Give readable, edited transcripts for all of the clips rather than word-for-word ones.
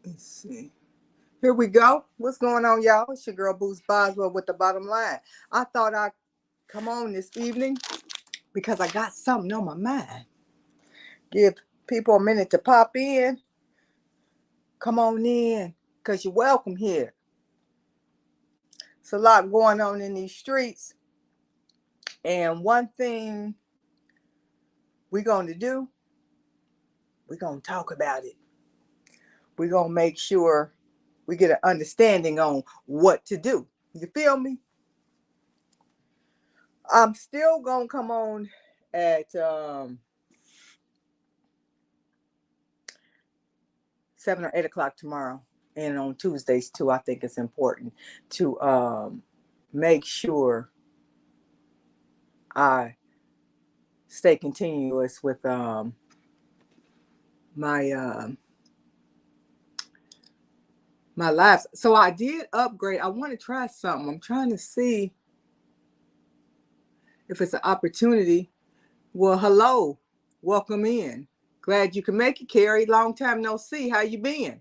Let's see. Here we go. What's going on, y'all? It's your girl Boost Boswell with the bottom line. I thought I'd come on this evening because I got something on my mind. Give people a minute to pop in. Come on in, because you're welcome here. It's a lot going on in these streets. And one thing we're going to do, we're going to talk about it. We're going to make sure we get an understanding on what to do. You feel me? I'm still going to come on at 7 or 8 o'clock tomorrow. And on Tuesdays, too, I think it's important to make sure I stay continuous with my my lives. So I did upgrade. I want to try something. I'm trying to see if it's an opportunity. Well, hello. Welcome in. Glad you can make it, Carrie. Long time no see. How you been?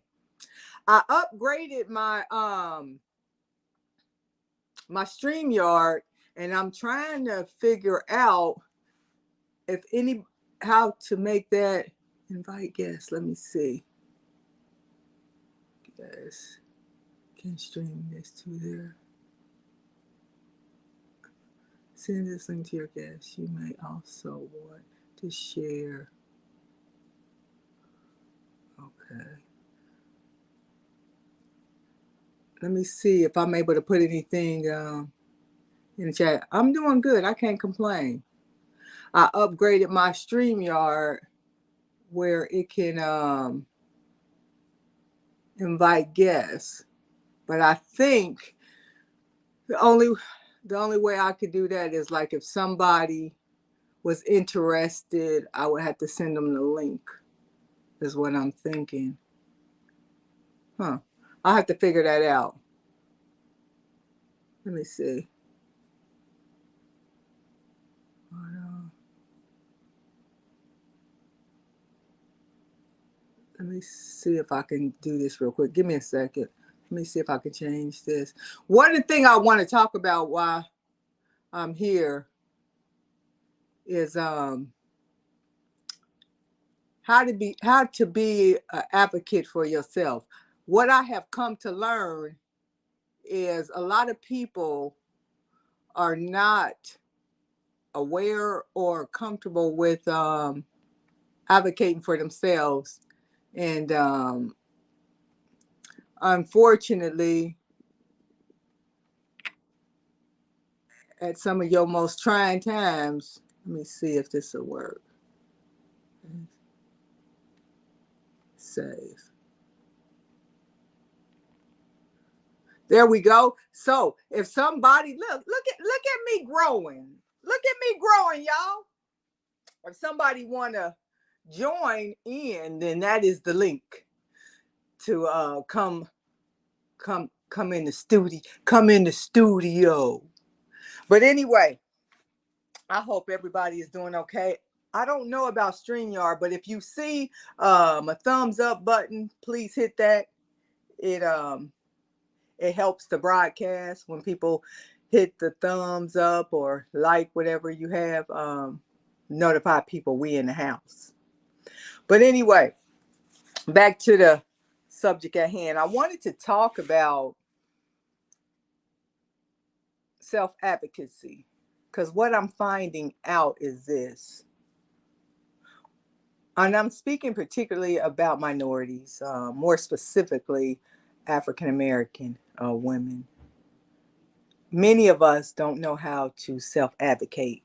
I upgraded my StreamYard, and I'm trying to figure out if any how to make that invite guests. Let me see. Yes. Can stream this to there. Send this link to your guests. You may also want to share. Okay. Let me see if I'm able to put anything in the chat. I'm doing good. I can't complain. I upgraded my StreamYard where it can invite guests. But I think the only way I could do that is like if somebody was interested, I would have to send them the link, is what I'm thinking. I'll have to figure that out. Let me see. Let me see if I can do this real quick. Give me a second. Let me see if I can change this. One thing I want to talk about while I'm here is how to be an advocate for yourself. What I have come to learn is a lot of people are not aware or comfortable with advocating for themselves, and unfortunately, at some of your most trying times, let me see if this will work. Save. There we go. So if somebody look at me growing. Look at me growing, y'all. If somebody wanna join in, then that is the link to come in the studio. Come in the studio. But anyway, I hope everybody is doing okay. I don't know about StreamYard, but if you see a thumbs up button, please hit that. It helps the broadcast when people hit the thumbs up or like whatever you have. Notify people we in the house. But anyway, back to the subject at hand. I wanted to talk about self-advocacy, because what I'm finding out is this. And I'm speaking particularly about minorities, more specifically African American women. Many of us don't know how to self-advocate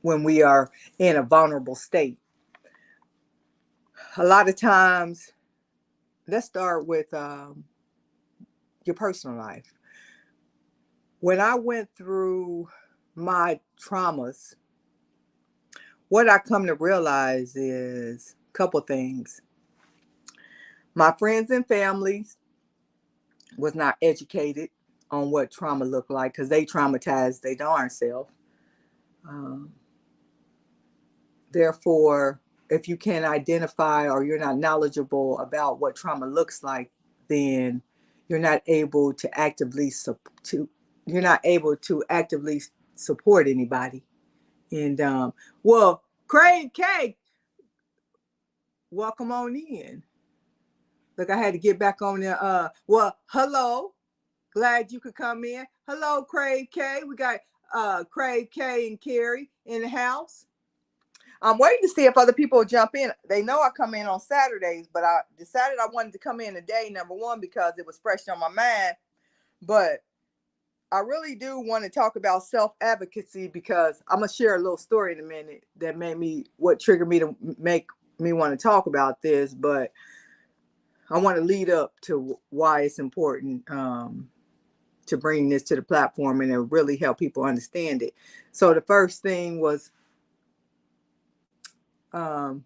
when we are in a vulnerable state. A lot of times, let's start with your personal life. When I went through my traumas, what I come to realize is a couple things. My friends and families was not educated on what trauma looked like, because they traumatized their darn self. Therefore, if you can't identify or you're not knowledgeable about what trauma looks like, then you're not able to you're not able to actively support anybody. And well, Craig K, welcome on in. Look, I had to get back on there. Well, hello. Glad you could come in. Hello, Craig K. We got Craig K and Carrie in the house. I'm waiting to see if other people jump in. They know I come in on Saturdays, but I decided I wanted to come in today, number one, because it was fresh on my mind. But I really do want to talk about self-advocacy, because I'm going to share a little story in a minute that what triggered me to make me want to talk about this. But I want to lead up to why it's important to bring this to the platform and to really help people understand it. So the first thing was, hold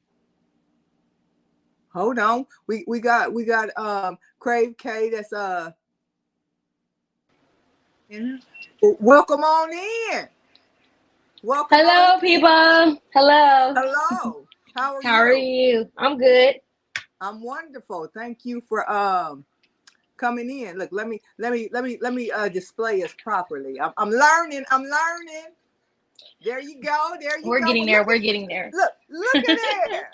on, we got Crave K that's welcome on in. Welcome. Hello, on people. Hello. Hello. How are How are you? you? I'm good. I'm wonderful. Thank you for coming in. Look, let me display us properly. I'm learning. I'm learning. There you go. There you We're go. getting Well, there. We're getting there. look at there.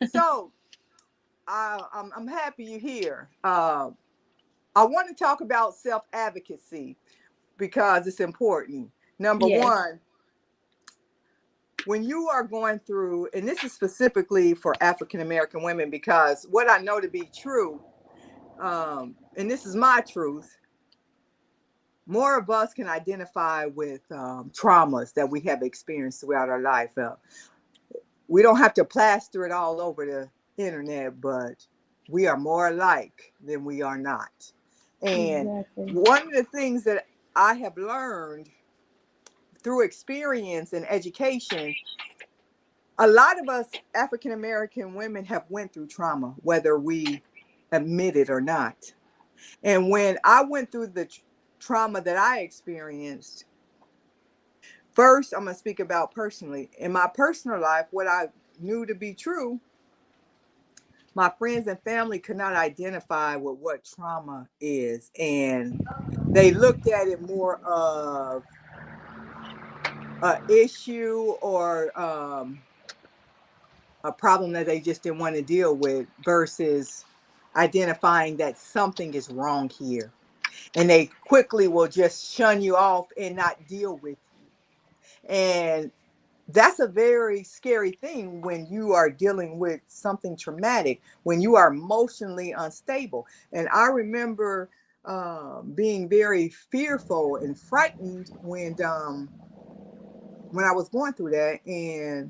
So I'm happy you're here. I want to talk about self-advocacy because it's important. Number Yes. one, when you are going through, and this is specifically for African American women, because what I know to be true, and this is my truth, more of us can identify with traumas that we have experienced throughout our life. We don't have to plaster it all over the internet, but we are more alike than we are not. And Exactly. one of the things that I have learned through experience and education, a lot of us African American women have went through trauma, whether we admit it or not. And when I went through the trauma that I experienced, first I'm going to speak about personally. In my personal life, what I knew to be true, my friends and family could not identify with what trauma is. And they looked at it more of an issue or a problem that they just didn't want to deal with, versus identifying that something is wrong here. And they quickly will just shun you off and not deal with you. And that's a very scary thing when you are dealing with something traumatic, when you are emotionally unstable. And I remember being very fearful and frightened when I was going through that, and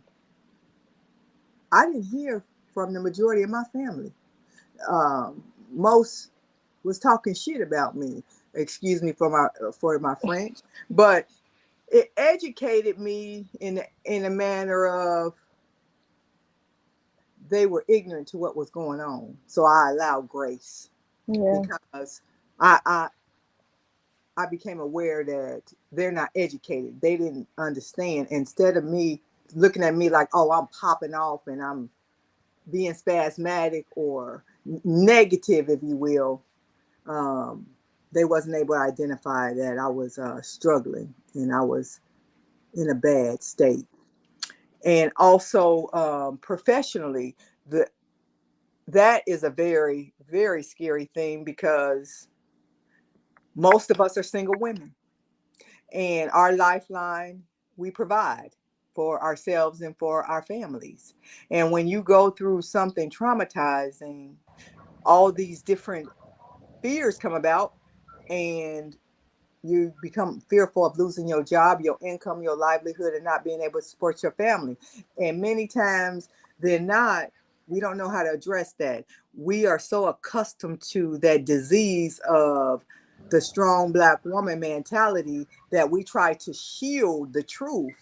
I didn't hear from the majority of my family. Most was talking shit about me. Excuse me for my French, but it educated me in a manner of, they were ignorant to what was going on. So I allowed grace, Yeah. because I, I I became aware that they're not educated. They didn't understand. Instead of me looking at me like, oh, I'm popping off and I'm being spasmodic or negative, if you will, um, they wasn't able to identify that I was struggling and I was in a bad state. And also professionally, the that is a very, very scary thing, because most of us are single women, and our lifeline, we provide for ourselves and for our families. And when you go through something traumatizing, all these different fears come about, and you become fearful of losing your job, your income, your livelihood, and not being able to support your family. And many times they're not, we don't know how to address that. We are so accustomed to that disease of the strong Black woman mentality that we try to shield the truth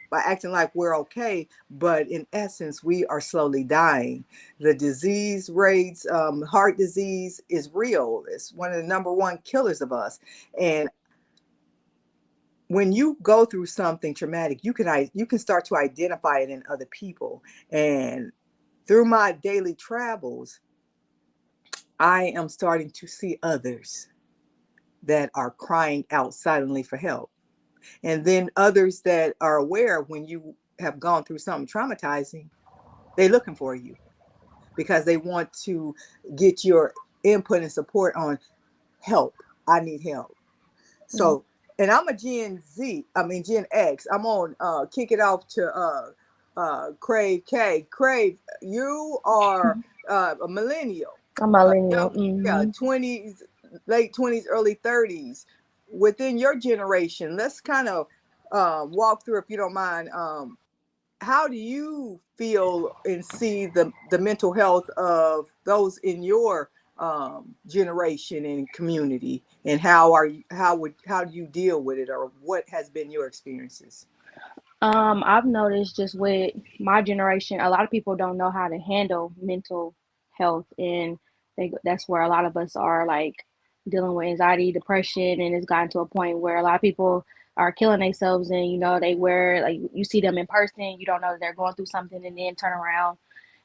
by acting like we're okay, but in essence, we are slowly dying. The disease rates, heart disease is real. It's one of the number one killers of us. And when you go through something traumatic, you can start to identify it in other people. And through my daily travels, I am starting to see others that are crying out silently for help. And then others that are aware when you have gone through something traumatizing, they're looking for you because they want to get your input and support on help. I need help. Mm. So, and I'm a Gen X. I'm on kick it off to Crave K. Crave, you are a millennial, I'm millennial. young, yeah, Mm-hmm. 20s, late 20s, early 30s. Within your generation, let's kind of walk through, if you don't mind. How do you feel and see the mental health of those in your generation and community, and how do you deal with it, or what has been your experiences? I've noticed just with my generation, a lot of people don't know how to handle mental health, and that's where a lot of us are like dealing with anxiety, depression, and it's gotten to a point where a lot of people are killing themselves, and they wear like you see them in person, you don't know that they're going through something, and then turn around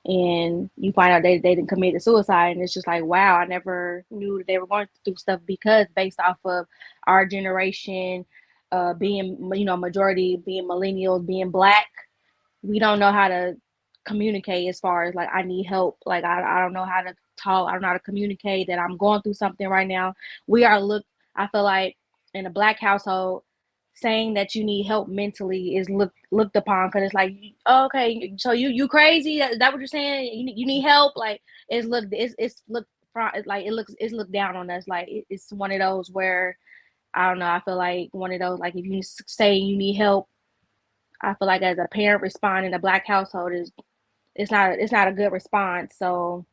and you find out they didn't commit suicide, and it's just like wow, I never knew that they were going through stuff because based off of our generation being majority being millennials, being black, we don't know how to communicate as far as like I need help, like I don't know how to talk, I don't know how to communicate that I'm going through something right now. We are looked, I feel like in a black household, saying that you need help mentally is looked upon because it's like, oh, okay, so you crazy, is that what you're saying, you need help, like it's looked like it's looked down on us, like it's one of those where I don't know. I feel like one of those, like if you say you need help, I feel like as a parent responding in a black household is it's not a good response. So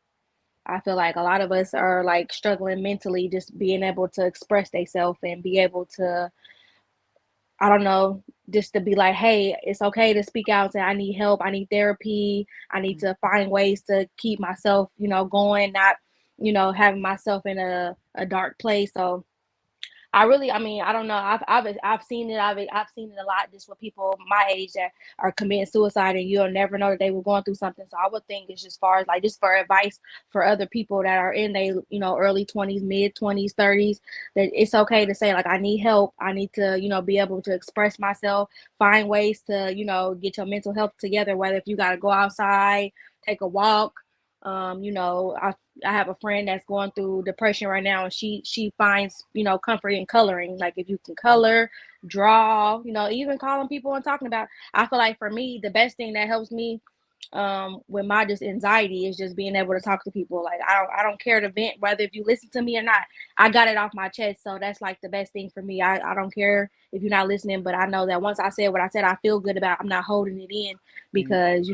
I feel like a lot of us are like struggling mentally, just being able to express themselves and be able to, I don't know, just to be like, hey, it's okay to speak out and say I need help, I need therapy, I need to find ways to keep myself, going, not, having myself in a dark place. So I mean, I don't know. I've seen it. I've seen it a lot just with people my age that are committing suicide, and you'll never know that they were going through something. So I would think it's just far as like just for advice for other people that are in their early 20s, mid 20s, 30s, that it's okay to say like I need help. I need to be able to express myself, find ways to get your mental health together. Whether if you got to go outside, take a walk. I have a friend that's going through depression right now, and she finds comfort in coloring. Like if you can color, draw, even calling people and talking about. I feel like for me, the best thing that helps me with my just anxiety is just being able to talk to people. Like I don't care to vent, whether if you listen to me or not. I got it off my chest, so that's like the best thing for me. I don't care if you're not listening, but I know that once I said what I said, I feel good about. I'm not holding it in Mhm. because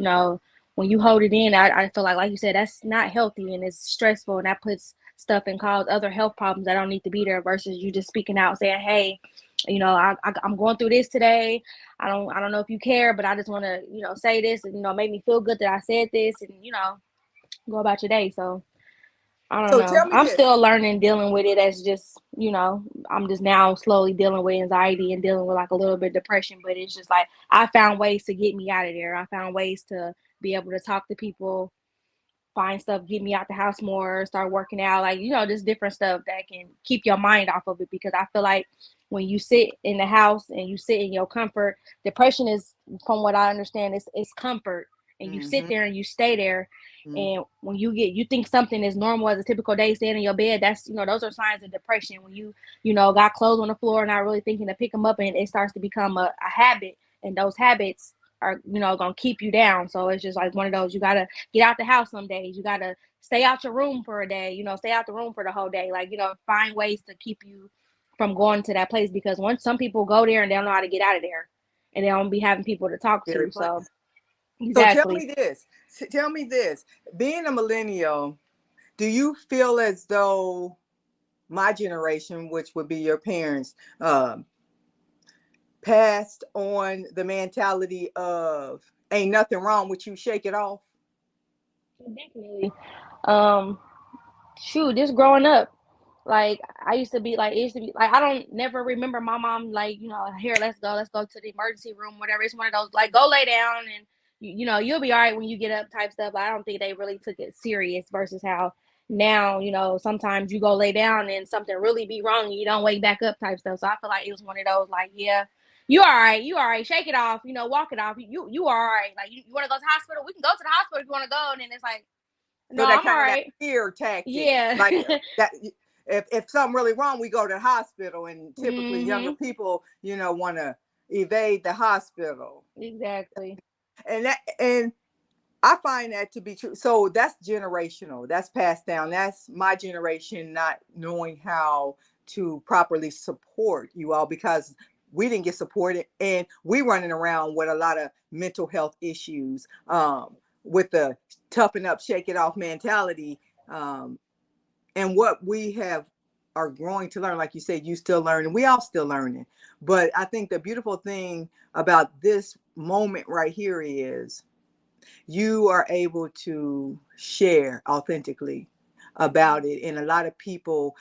when you hold it in, I feel like you said, that's not healthy and it's stressful, and that puts stuff and cause other health problems that don't need to be there. Versus you just speaking out, saying, "Hey, I'm going through this today. I don't know if you care, but I just want to say this and make me feel good that I said this, and go about your day." So I don't So know. tell me I'm this. still learning, dealing with it as just I'm just now slowly dealing with anxiety and dealing with like a little bit of depression, but it's just like I found ways to get me out of there. I found ways to be able to talk to people, find stuff, get me out the house more, start working out, like, just different stuff that can keep your mind off of it. Because I feel like when you sit in the house and you sit in your comfort, depression is, from what I understand, it's comfort. And you sit Hmm. there and you stay there. And when you think something is normal as a typical day, staying in your bed, that's, those are signs of depression. When got clothes on the floor and not really thinking to pick them up, and it starts to become a habit. And those habits are, going to keep you down. So it's just like one of those, you got to get out the house some days. You gotta stay out your room for a day, stay out the room for the whole day. Like, find ways to keep you from going to that place, because once some people go there and they don't know how to get out of there, and they don't be having people to talk Very to. So place. So tell exactly. me this. Tell me this. Being a millennial, do you feel as though my generation, which would be your parents, passed on the mentality of ain't nothing wrong with you, shake it off? Definitely. Um, Shoot, just growing up. Like I used to be like, it used to be like, I don't never remember my mom like, here, let's go to the emergency room, whatever. It's one of those like, go lay down and you'll be all right when you get up type stuff. Like, I don't think they really took it serious versus how now, sometimes you go lay down and something really be wrong and you don't wake back up type stuff. So I feel like it was one of those like, yeah, you all right, shake it off, walk it off. You all right. Like you want to go to the hospital? We can go to the hospital if you want to go. And then it's like, no, So that I'm all kind of that right. fear tactic, Yeah. like that. If something really wrong, we go to the hospital, and typically younger Mhm. people, want to evade the hospital, Exactly. and I find that to be true. So that's generational. That's passed down. That's my generation not knowing how to properly support you all because we didn't get supported and we running around with a lot of mental health issues, with the toughen up, shake it off mentality. And what we have are growing to learn, like you said, you still learning, we all still learning. But I think the beautiful thing about this moment right here is you are able to share authentically about it. And a lot of people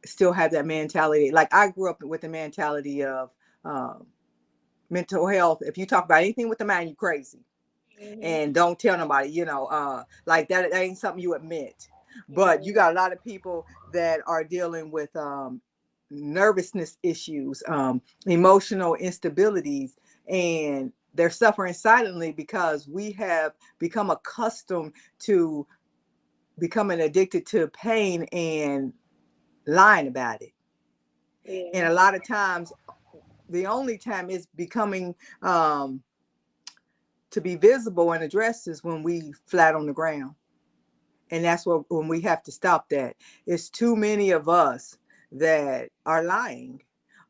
still have that mentality. Like I grew up with the mentality of mental health. If you talk about anything with the mind, you crazy. Mhm. And don't tell nobody, like that ain't something you admit. But you Yeah. got a lot of people that are dealing with nervousness issues, emotional instabilities, and they're suffering silently because we have become accustomed to becoming addicted to pain and lying about it. And Yeah. a lot of times, the only time it's becoming to be visible and addressed is when we flat on the ground. And that's what when we have to stop that. It's too many of us that are lying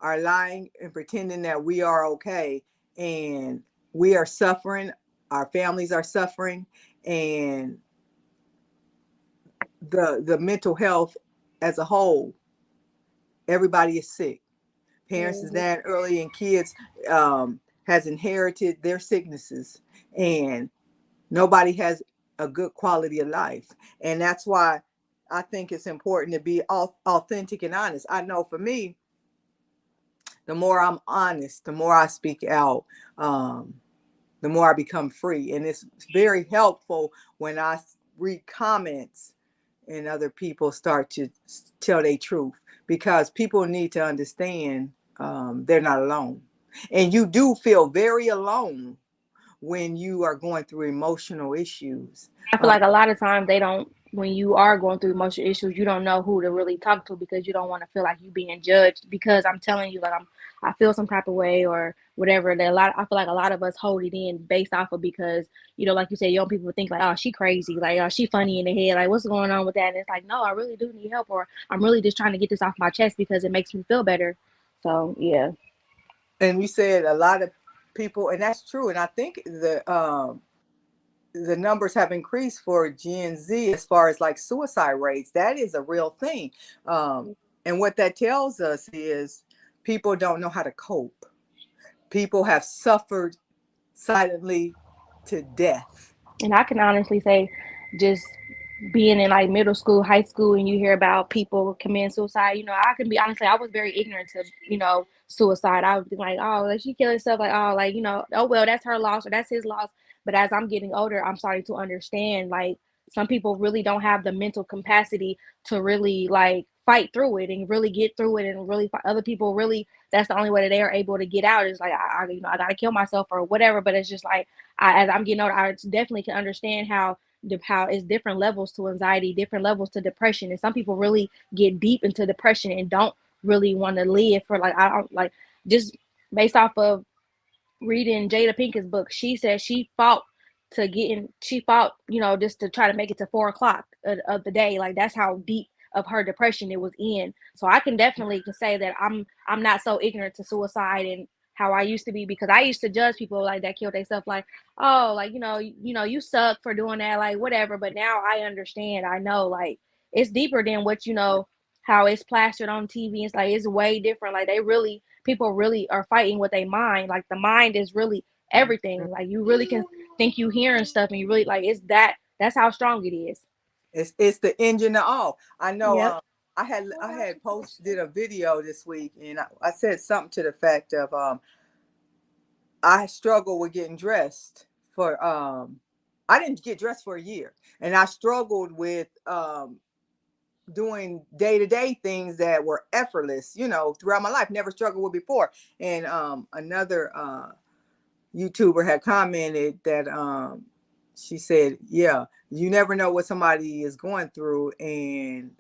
and pretending that we are okay, and we are suffering, our families are suffering, and the mental health as a whole, everybody is sick. Parents is Mhm. that early, and kids has inherited their sicknesses, and nobody has a good quality of life. And that's why I think it's important to be authentic and honest. I know for me, the more I'm honest, the more I speak out, um, the more I become free. And it's very helpful when I read comments and other people start to tell their truth, because people need to understand they're not alone. And you do feel very alone when you are going through emotional issues. I feel like a lot of times they don't, when you are going through emotional issues, you don't know who to really talk to because you don't want to feel like you being judged because I'm telling you like I feel some type of way or whatever. That a lot, I feel like a lot of us hold it in based off of because like you said, young people think like, oh, she crazy, like, oh, she funny in the head, like what's going on with that? And it's like, no, I really do need help, or I'm really just trying to get this off my chest because it makes me feel better. So yeah. And you said a lot of people, and that's true. And I think the numbers have increased for Gen Z as far as like suicide rates. That is a real thing. And what that tells us is people don't know how to cope. People have suffered silently to death. And I can honestly say, just being in like middle school, high school, and you hear about people committing suicide, I can be honestly, I was very ignorant to, suicide. I would be like, oh, like she killed herself, like, oh, like, oh, well, that's her loss or that's his loss. But as I'm getting older, I'm starting to understand like some people really don't have the mental capacity to really like fight through it and really get through it and really fight. Other people really, that's the only way that they are able to get out is like, I gotta kill myself or whatever. But it's just like, as I'm getting older, I definitely can understand how it's different levels to anxiety, different levels to depression, and some people really get deep into depression and don't really want to live for like I don't like just based off of reading Jada Pinkett's book. She said she fought, just to try to make it to 4 o'clock of the day. Like that's how deep of her depression it was in. So I can definitely can say that I'm not so ignorant to suicide and how I used to be because I used to judge people like that killed themselves like, oh, like, you suck for doing that, like whatever. But now I understand. I know like it's deeper than what how it's plastered on TV. It's like it's way different. Like they really people really are fighting with their mind. Like the mind is really everything. Like you really can think you hearing stuff and you really like it's that's how strong it is. It's the engine of all. I know Yep. I had posted a video this week, and I said something to the fact of I struggle with getting dressed for I didn't get dressed for a year, and I struggled with doing day-to-day things that were effortless, throughout my life, never struggled with before. And another YouTuber had commented that she said, yeah, you never know what somebody is going through, and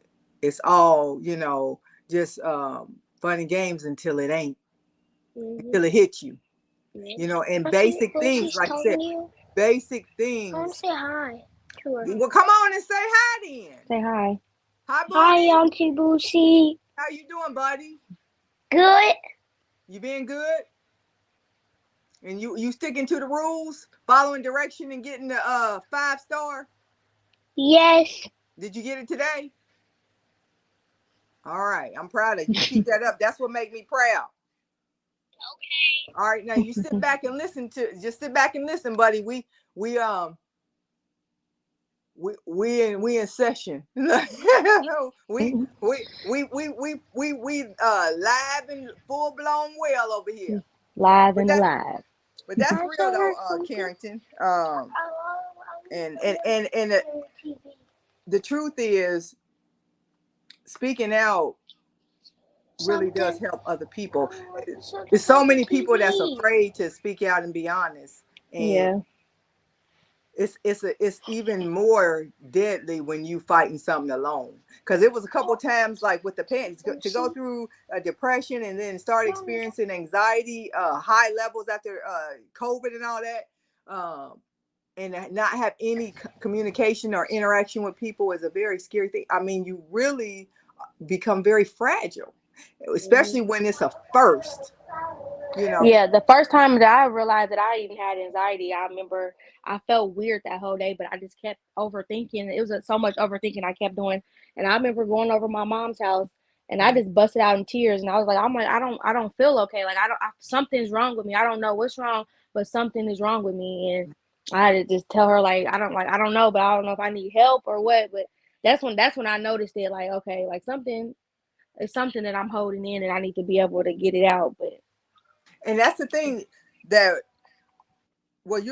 it's all, just fun and games until it ain't, until it hits you. And basic things, like I said, basic things. Say hi to her. Well, come on and say hi then. Say hi. Hi, Hi, Booty. Auntie Boosie. How you doing, buddy? Good. You being good? And you sticking to the rules, following direction, and getting the 5-star? Yes. Did you get it today? All right, I'm proud of you. Keep that up. That's what make me proud. Okay. All right, now you sit back and listen just sit back and listen, buddy. We we in session. we live and full blown well over here. Live But and that's alive. but that's I real saw her though, something. Carrington. And the truth is, speaking out really does help other people. There's so many people that's afraid to speak out and be honest, and Yeah. it's even more deadly when you fighting something alone. Because it was a couple times, like with the parents, to go through a depression and then start experiencing anxiety, high levels after COVID and all that, and not have any communication or interaction with people is a very scary thing. I mean, you really become very fragile, especially when it's a first. Yeah, the first time that I realized that I even had anxiety, I remember I felt weird that whole day, but I just kept overthinking. It was so much overthinking I kept doing, and I remember going over my mom's house, and I just busted out in tears, and I was like, I don't feel okay. Like something's wrong with me. I don't know what's wrong, but something is wrong with me, and I had to just tell her like, I don't know, but I don't know if I need help or what. But that's when I noticed it. Like, okay, like it's something that I'm holding in, and I need to be able to get it out, but. And that's the thing that, well,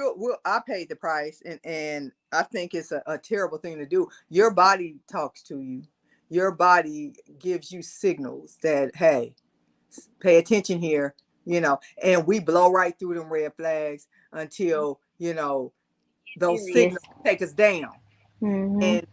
I paid the price, and I think it's a terrible thing to do. Your body talks to you. Your body gives you signals that, hey, pay attention here, and we blow right through them red flags until, those Serious. signals take us down. Mm-hmm. And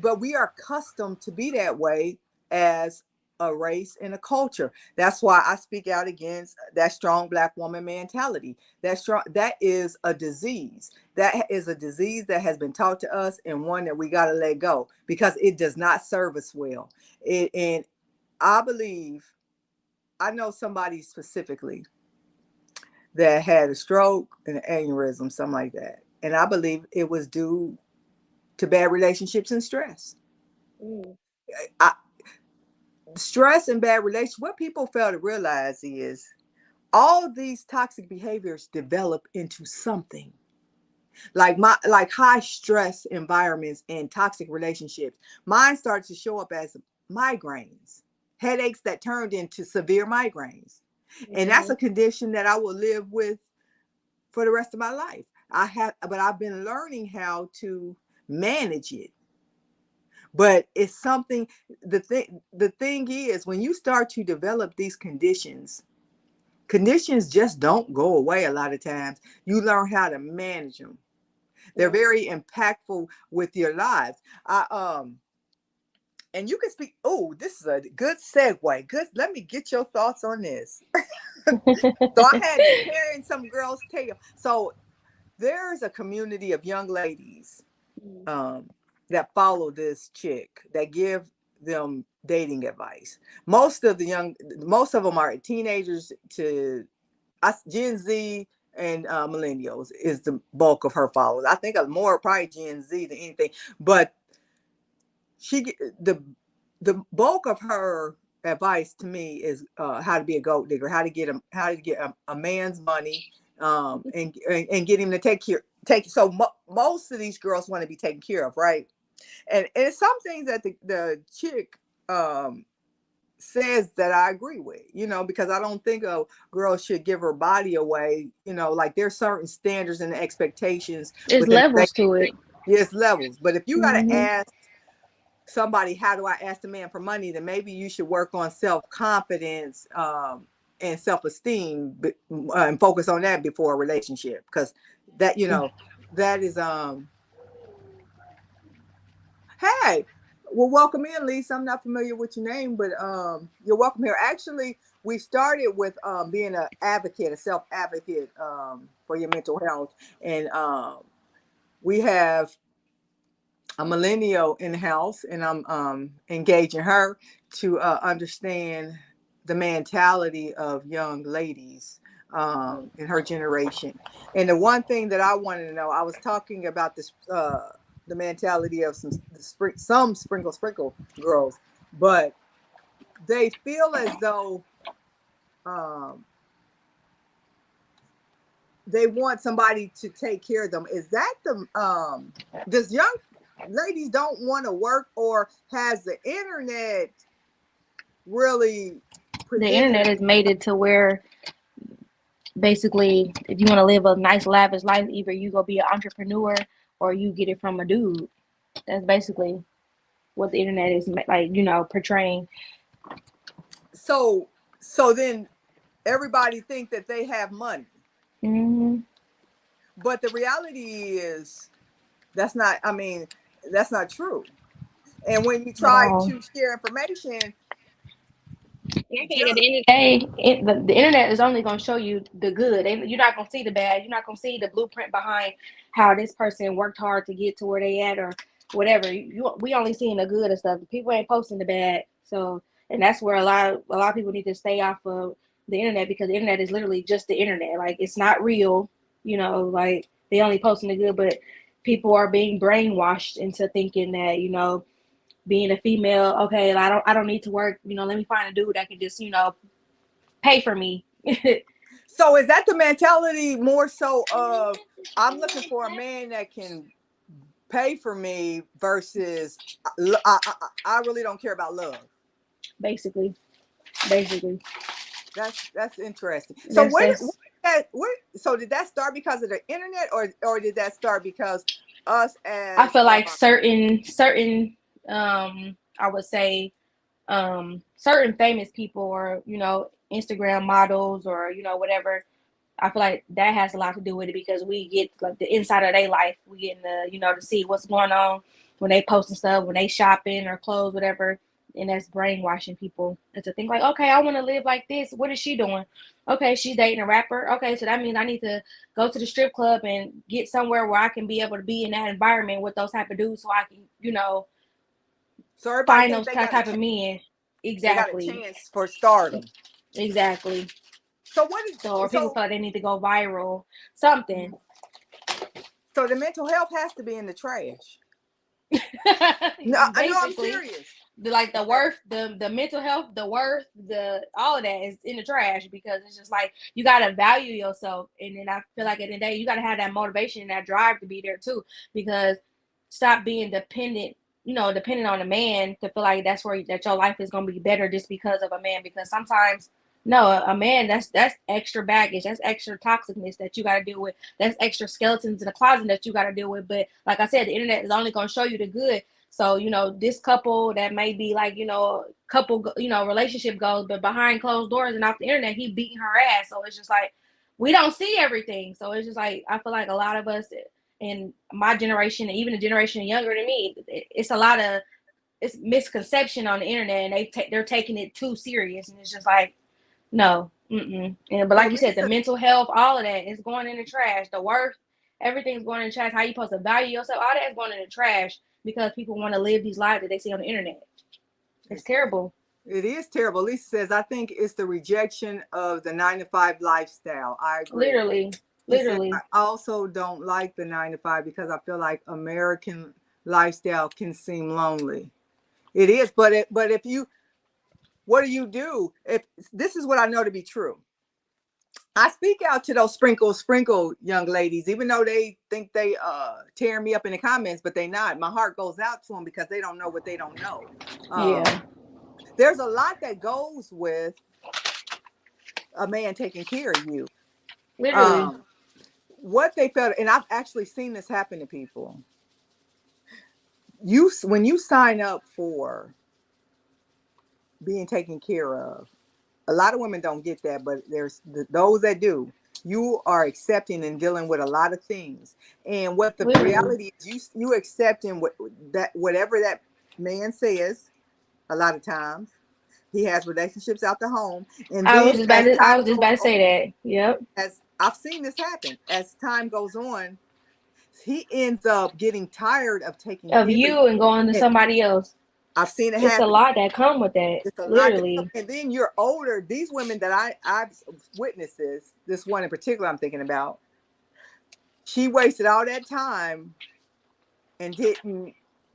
but we are accustomed to be that way as a race and a culture. That's why I speak out against that strong black woman mentality. That is a disease. That is a disease that has been taught to us, and one that we got to let go, because it does not serve us well. And I believe, I know somebody specifically that had a stroke and an aneurysm, something like that. And I believe it was due to bad relationships and stress. I, Stress and bad relationships, what people fail to realize is all these toxic behaviors develop into something. Like high stress environments and toxic relationships. Mine started to show up as migraines, headaches that turned into severe migraines. And that's a condition that I will live with for the rest of my life. But I've been learning how to manage it. But it's something, the thing is, when you start to develop these conditions just don't go away a lot of times. You learn how to manage them. They're very impactful with your lives. And you can speak. Oh, this is a good segue. Good. Let me get your thoughts on this. So I had Carrie and some girls tell. So there's a community of young ladies um, that follow this chick, that give them dating advice. Most of them are teenagers to Gen Z and millennials is the bulk of her followers. I think more probably Gen Z than anything. But she the bulk of her advice to me is how to be a gold digger, how to get a man's money, and get him to take care. Most of these girls want to be taken care of, right? And it's some things that the chick says that I agree with, because I don't think a girl should give her body away. Like there's certain standards and expectations There's within a levels to it. relationship. Yes, levels. But if you got to Hmm. ask somebody, how do I ask the man for money? Then maybe you should work on self-confidence, and self-esteem, and focus on that before a relationship. Because that, that is, hey, well, welcome in, Lisa. I'm not familiar with your name, but you're welcome here. Actually, we started with being an advocate, a self-advocate, for your mental health. And we have a millennial in the house, and I'm engaging her to understand the mentality of young ladies in her generation. And the one thing that I wanted to know, I was talking about this, the mentality of some sprinkle girls, but they feel as though um, they want somebody to take care of them. Is that the does young ladies don't want to work, or has the internet really The presented? internet has made it to where basically, if you want to live a nice, lavish life, either you go be an entrepreneur or you get it from a dude. That's basically what the internet is like, portraying. So then everybody think that they have money, Hmm. but the reality is that's not, I mean, that's not true. And when you At try all. to share information, I think at just the end of the day, the internet is only going to show you the good. You're not going to see the bad. You're not going to see the blueprint behind how this person worked hard to get to where they at or whatever. We only seeing the good and stuff. People ain't posting the bad. So, and that's where a lot of people need to stay off of the internet, because the internet is literally just the internet. Like, it's not real. Like, they only posting the good, but people are being brainwashed into thinking that being a female, okay, I don't need to work. Let me find a dude that can just pay for me. so is that the mentality more so of I'm looking for a man that can pay for me versus I really don't care about love. basically, basically, That's interesting. So that's that's. so did that start because of the internet, or did that start because us I as feel like certain I would say certain famous people, or Instagram models, or whatever. I feel like that has a lot to do with it, because we get like the inside of their life. We get to see what's going on when they posting stuff, when they shopping or clothes, whatever. And that's brainwashing people into think like, okay, I want to live like this. What is she doing? Okay, she's dating a rapper. Okay, so that means I need to go to the strip club and get somewhere where I can be able to be in that environment with those type of dudes, so I can, so everybody find think those they got a type of chance, men. they got a Exactly, chance for stardom. exactly. So what So, or is people feel like they need to go viral, something. so the mental health has to be in the trash. No, I know, I'm Basically, serious. like the Okay. worth, the mental health, the worth, the all of that is in the trash, because it's just like you gotta value yourself. And then I feel like at the end of the day, you gotta have that motivation and that drive to be there too, because stop being dependent on a man to feel like that your life is gonna be better just because of a man. Because sometimes, no, a man, that's extra baggage, that's extra toxicness that you got to deal with, that's extra skeletons in the closet that you got to deal with. But like I said, the internet is only going to show you the good. So this couple that may be like couple relationship goals, but behind closed doors and off the internet he beating her ass. So it's just like we don't see everything. So it's just like I feel like a lot of us in my generation, and even a generation younger than me, it's a lot of it's misconception on the internet, and they're taking it too serious. And it's just like, no, but So like you said, the Lisa, mental health, all of that is going in the trash. The worth, everything's going in the trash. How you supposed to value yourself, all that is going in the trash, because people want to live these lives that they see on the internet. It's terrible. it is terrible. Lisa says, I think it's the rejection of the 9 to 5 lifestyle. I agree. Literally, She said, literally. I also don't like the 9 to 5 because I feel like American lifestyle can seem lonely. It is, but if you, what do you do? If this is what I know to be true. I speak out to those sprinkle young ladies, even though they think they tearing me up in the comments, but they not. My heart goes out to them because they don't know what they don't know. Yeah. There's a lot that goes with a man taking care of you. Literally. Um, what they felt, and I've actually seen this happen to people. When you sign up for being taken care of, a lot of women don't get that, but there's those that do. You are accepting and dealing with a lot of things, and what the Literally. reality is, you accepting whatever that man says. A lot of times, he has relationships out the home, and then as I time was just goes about to on, say that. Yep. as I've seen this happen, as time goes on, he ends up getting tired of taking Of care of you. you and going to And somebody else. I've seen it It's a happen. lot that come with that. It's a lot to come. Literally. And then you're older. These women that I've witnessed this one in particular I'm thinking about, she wasted all that time and didn't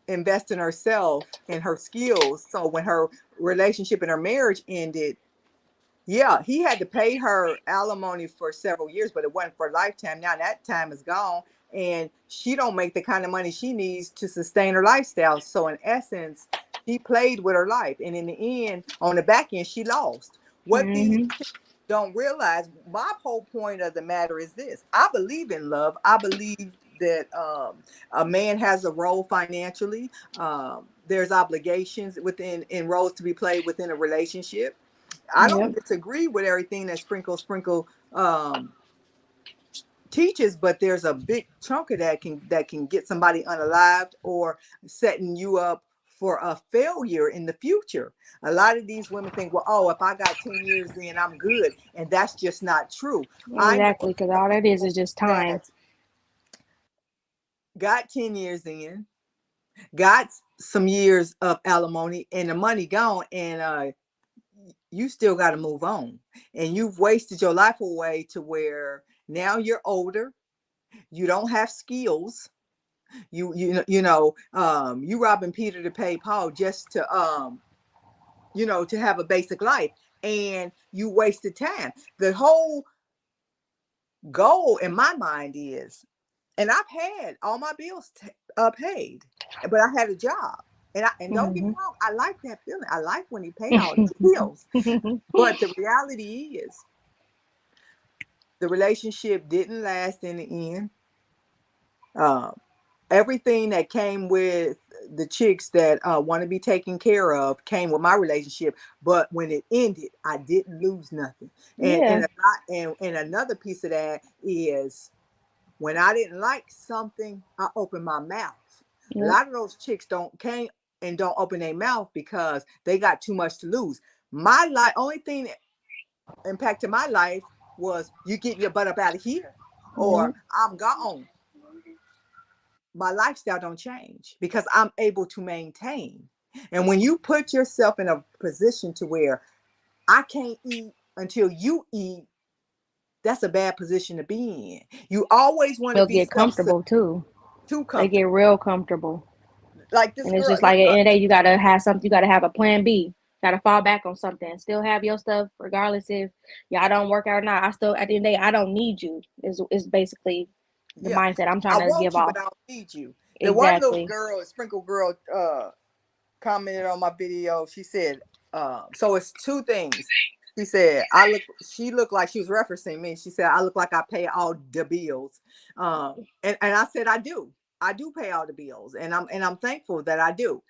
invest in herself and her skills. So when her relationship and her marriage ended, yeah, he had to pay her alimony for several years, but it wasn't for a lifetime. Now that time is gone, and she don't make the kind of money she needs to sustain her lifestyle. So in essence, she played with her life, and in the end, on the back end, she lost. What these Mm-hmm. chicks don't realize, my whole point of the matter is this: I believe in love. I believe that a man has a role financially. There's obligations within in roles to be played within a relationship. I don't Yep. disagree with everything that Sprinkle teaches, but there's a big chunk of that can get somebody unalived or setting you up for a failure in the future. A lot of these women think, well, oh, if I got 10 years in, I'm good. And that's just not true. I know Exactly. Because all that is just time. that got 10 years in, got some years of alimony and the money gone, and you still got to move on, and you've wasted your life away to where now you're older, you don't have skills, you robbing Peter to pay Paul just to to have a basic life, and you wasted time. The whole goal in my mind is, and I've had all my bills paid, but I had a job, and don't get me Mm-hmm. wrong, I like that feeling. I like when he paid all the bills, but the reality is the relationship didn't last in the end. Um, Everything that came with the chicks that want to be taken care of came with my relationship. But when it ended, I didn't lose nothing. And Yeah. a lot, and another piece of that is when I didn't like something, I opened my mouth. A Yep. lot of those chicks don't open their mouth because they got too much to lose. My life, only thing that impacted my life was you getting your butt up out of here, or Yep. I'm gone. My lifestyle don't change because I'm able to maintain. And when you put yourself in a position to where I can't eat until you eat, that's a bad position to be in. You always want to They'll be get comfortable too. too They get comfortable. real comfortable. Like this And it's girl, just like at the end of the day, you gotta have something. You gotta have a plan B. Gotta fall back on something. Still have your stuff, regardless if y'all don't work out or not. I still, at the end of the day, I don't need you. Is basically the yeah, mindset I'm I trying to give want you, but off. I don't need you. The one little Exactly. girl, sprinkle girl, commented on my video. She said, so it's two things. She said, she looked like she was referencing me. She said, I look like I pay all the bills. And I said, I do pay all the bills. And I'm thankful that I do.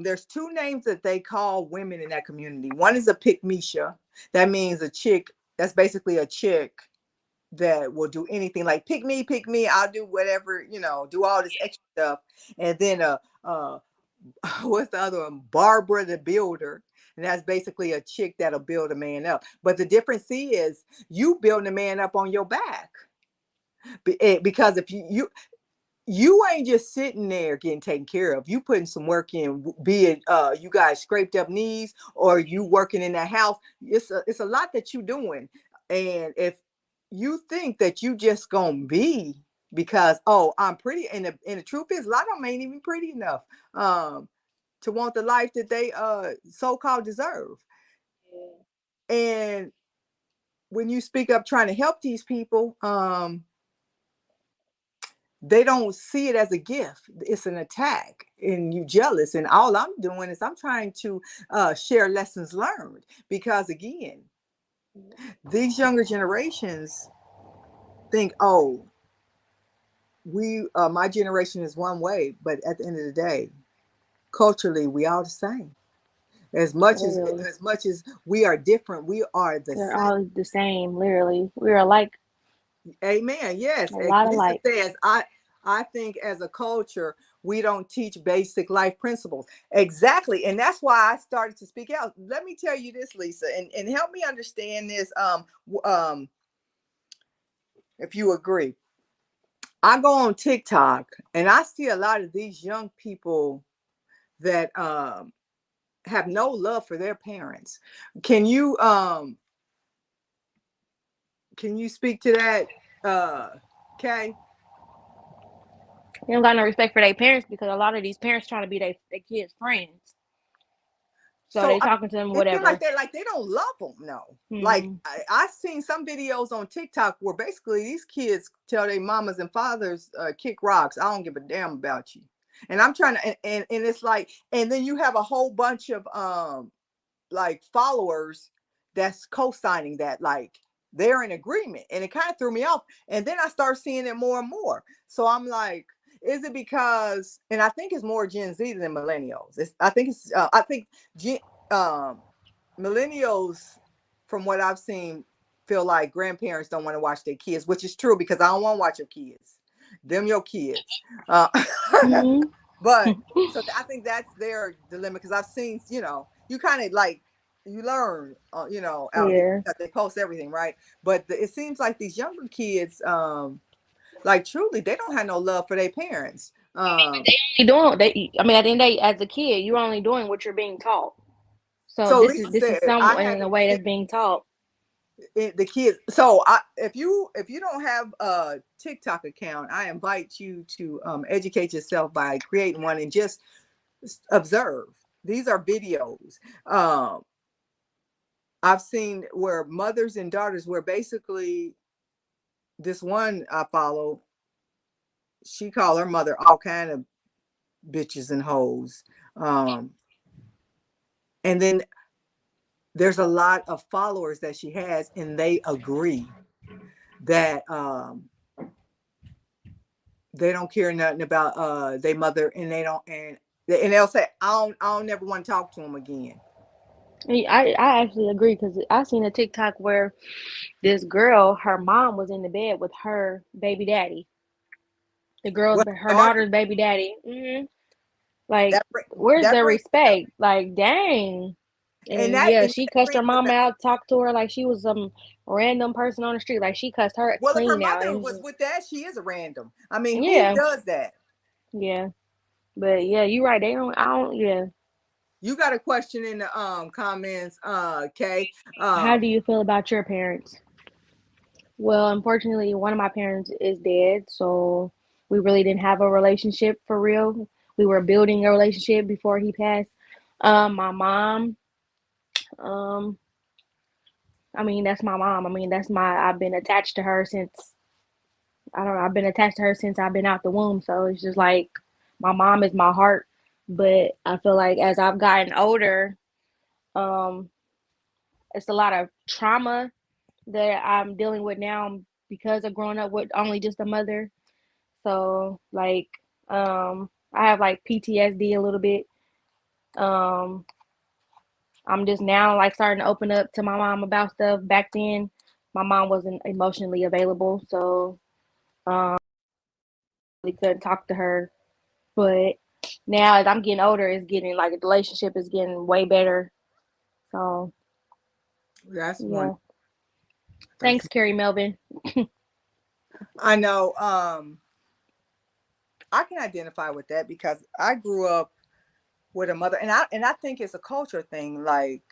There's two names that they call women in that community. One is a pick Misha. That means a chick. That's basically a chick that will do anything, like pick me, I'll do whatever, do all this extra stuff. And then what's the other one? Barbara the Builder. And that's basically a chick that'll build a man up. But the difference is you building a man up on your back. Because if you ain't just sitting there getting taken care of. You putting some work in, be it you guys scraped up knees or you working in that house. It's a lot that you doing. And if you think that you just gonna be because, oh, I'm pretty, and the truth is a lot of them ain't even pretty enough to want the life that they so-called deserve. And when you speak up trying to help these people, they don't see it as a gift. It's an attack, and you jealous. And all I'm doing is I'm trying to share lessons learned, because again, these younger generations think, oh, we my generation is one way, but at the end of the day, culturally, we all the same. Literally, As much as we are different, we are the we're same. all the same. Literally, we're like Amen. Yes. a lot Lisa alike. says, I think as a culture, we don't teach basic life principles. Exactly. And that's why I started to speak out. Let me tell you this, Lisa, and help me understand this. If you agree. I go on TikTok and I see a lot of these young people that have no love for their parents. Can you speak to that, Kay? They don't got no respect for their parents because a lot of these parents trying to be their kids' friends. So So they talking to them it feel whatever. like they don't love them. No, like Hmm. I seen some videos on TikTok where basically these kids tell their mamas and fathers, kick rocks. I don't give a damn about you. And I'm trying to, and it's like, and then you have a whole bunch of like followers that's co-signing that, like they're in agreement, and it kind of threw me off. And then I start seeing it more and more. So I'm like, is it because, and I think it's more Gen Z than millennials. I think Gen, um, millennials, from what I've seen, feel like grandparents don't want to watch their kids, which is true because I don't want to watch your kids. Them your kids. Hmm. But so I think that's their dilemma, because I've seen, you kind of like, you learn, out here Yeah. because they post everything, right? But it seems like these younger kids, like truly, they don't have no love for their parents. You doing they? I mean, at the end of the day, as a kid, you're only doing what you're being taught. So So this is Lisa this is said, some I in had a the way that's being taught. the kids. So if you don't have a TikTok account, I invite you to educate yourself by creating one and just observe. These are videos. Um, I've seen where mothers and daughters, where basically this one I follow, she called her mother all kind of bitches and hoes. Um, and then there's a lot of followers that she has, and they agree that they don't care nothing about their mother, and they don't, and they'll say, I don't never want to talk to them again. I actually agree because I seen a TikTok where this girl, her mom was in the bed with her baby daddy, Well, her daughter, daughter's baby daddy. Like, that where's that their brings, respect? Like, dang. And yeah, and she that cussed her brings mom about, out, talked to her like she was some random person on the street. Like she cussed her well, if her clean out, mother and was with that, she is a random. I mean, who yeah, does that? yeah. But yeah, you're right. They don't. I don't. Yeah. You got a question in the comments, Kay. How Um, do you feel about your parents? Well, unfortunately, one of my parents is dead, so we really didn't have a relationship for real. We were building a relationship before he passed. My mom, um, I mean, that's my mom. I mean, I've been attached to her since, I don't know, I've been attached to her since I've been out the womb. So it's just like my mom is my heart. But I feel like as I've gotten older, um, it's a lot of trauma that I'm dealing with now because of growing up with only just a mother. So like I have like PTSD a little bit. Um I'm just now like starting to open up to my mom about stuff. Back then my mom wasn't emotionally available, so we couldn't talk to her. But now as I'm getting older, it's getting like the relationship is getting way better. So that's one. yeah. That's, Thanks, Carrie Melvin. I know. I can identify with that because I grew up with a mother, and I think it's a culture thing. Like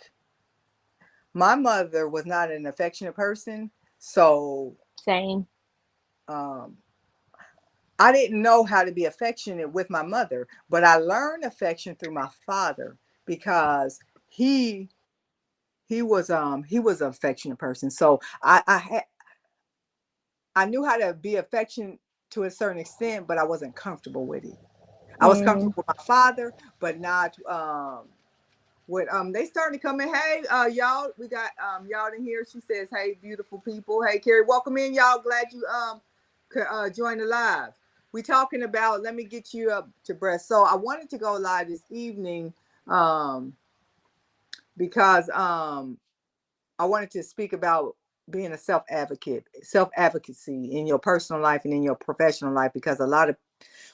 my mother was not an affectionate person, so Same. um, I didn't know how to be affectionate with my mother, but I learned affection through my father, because he he was an affectionate person. So I knew how to be affectionate to a certain extent, but I wasn't comfortable with it. I was Mm-hmm. comfortable with my father, but not with they starting to come in. Hey, y'all, we got y'all in here. She says, "Hey, beautiful people. Hey, Carrie, welcome in, y'all. Glad you could join the live. We talking about. Let me get you up to breast. So I wanted to go live this evening um because I wanted to speak about being a self advocacy in your personal life and in your professional life, because a lot of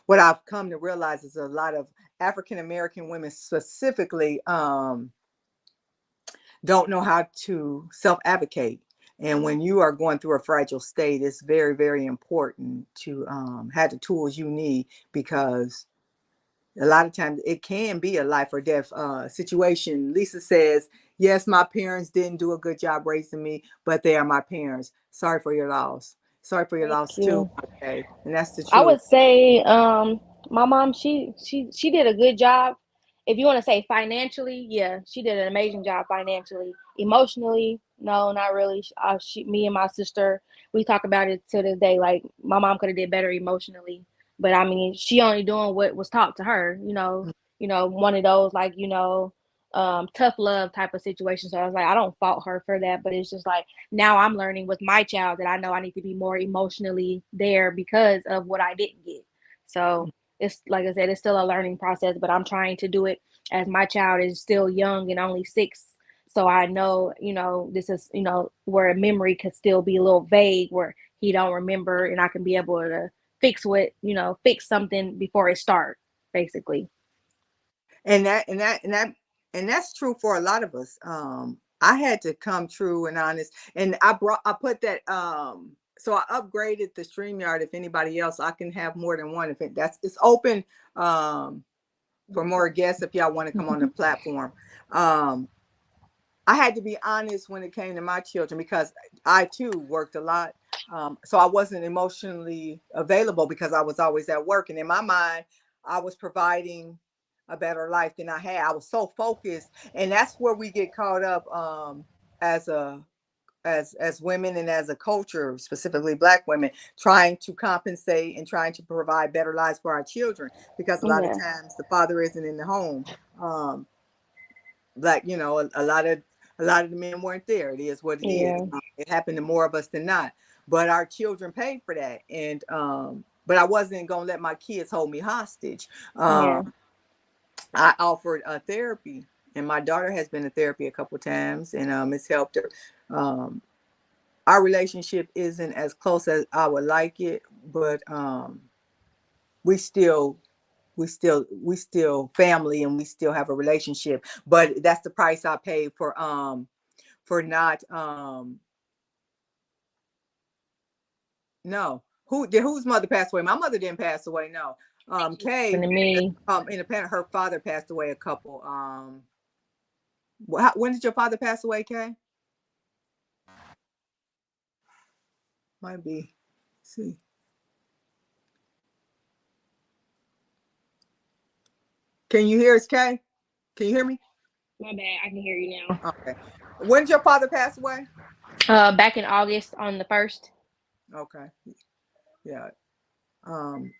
what I've come to realize is a lot of African American women specifically don't know how to self advocate. And when you are going through a fragile state, it's very, very important to have the tools you need, because a lot of times it can be a life or death situation. Lisa says, yes, my parents didn't do a good job raising me, but they are my parents. Sorry for your loss. Sorry for your Thank loss too. you. Okay. And that's the I truth. would say, my mom, she did a good job. If you want to say financially, yeah, she did an amazing job financially. Emotionally, no, not really. Me and my sister, we talk about it to this day. Like my mom could have did better emotionally, but I mean, she only doing what was taught to her. One of those like tough love type of situation. So I was like, I don't fault her for that, but it's just like now I'm learning with my child that I know I need to be more emotionally there because of what I didn't get. So it's like I said, it's still a learning process, but I'm trying to do it as my child is still young and only 6. So I know, this is, where a memory could still be a little vague where he don't remember and I can be able to fix something before it starts, basically. And that's true for a lot of us. I had to come true and honest, and I put that so I upgraded the StreamYard. If anybody else, I can have more than one. If it's open for more guests, if y'all want to come on the platform. um I had to be honest when it came to my children, because I too worked a lot. So I wasn't emotionally available because I was always at work. And in my mind, I was providing a better life than I had. I was so focused. And that's where we get caught up as a as women and as a culture, specifically Black women, trying to compensate and trying to provide better lives for our children, because a lot of Yeah, times the father isn't in the home. Like, a lot of the men weren't there. It is what it is. yeah, It happened to more of us than not, but our children paid for that. And but I wasn't gonna let my kids hold me hostage. yeah, I offered therapy, and my daughter has been to therapy a couple times, and it's helped her. um our relationship isn't as close as I would like it, but we still we still family, and we still have a relationship. But that's the price I paid for not no. Whose mother passed away? My mother didn't pass away. No. and Kay, to me, independent, her father passed away a couple when did your father pass away, Kay? Might be. Let's see. Can you hear us, Kay? Can you hear me? my bad, I can hear you now. Okay. When did your father pass away? Back in August on the 1st. Okay. Yeah. Um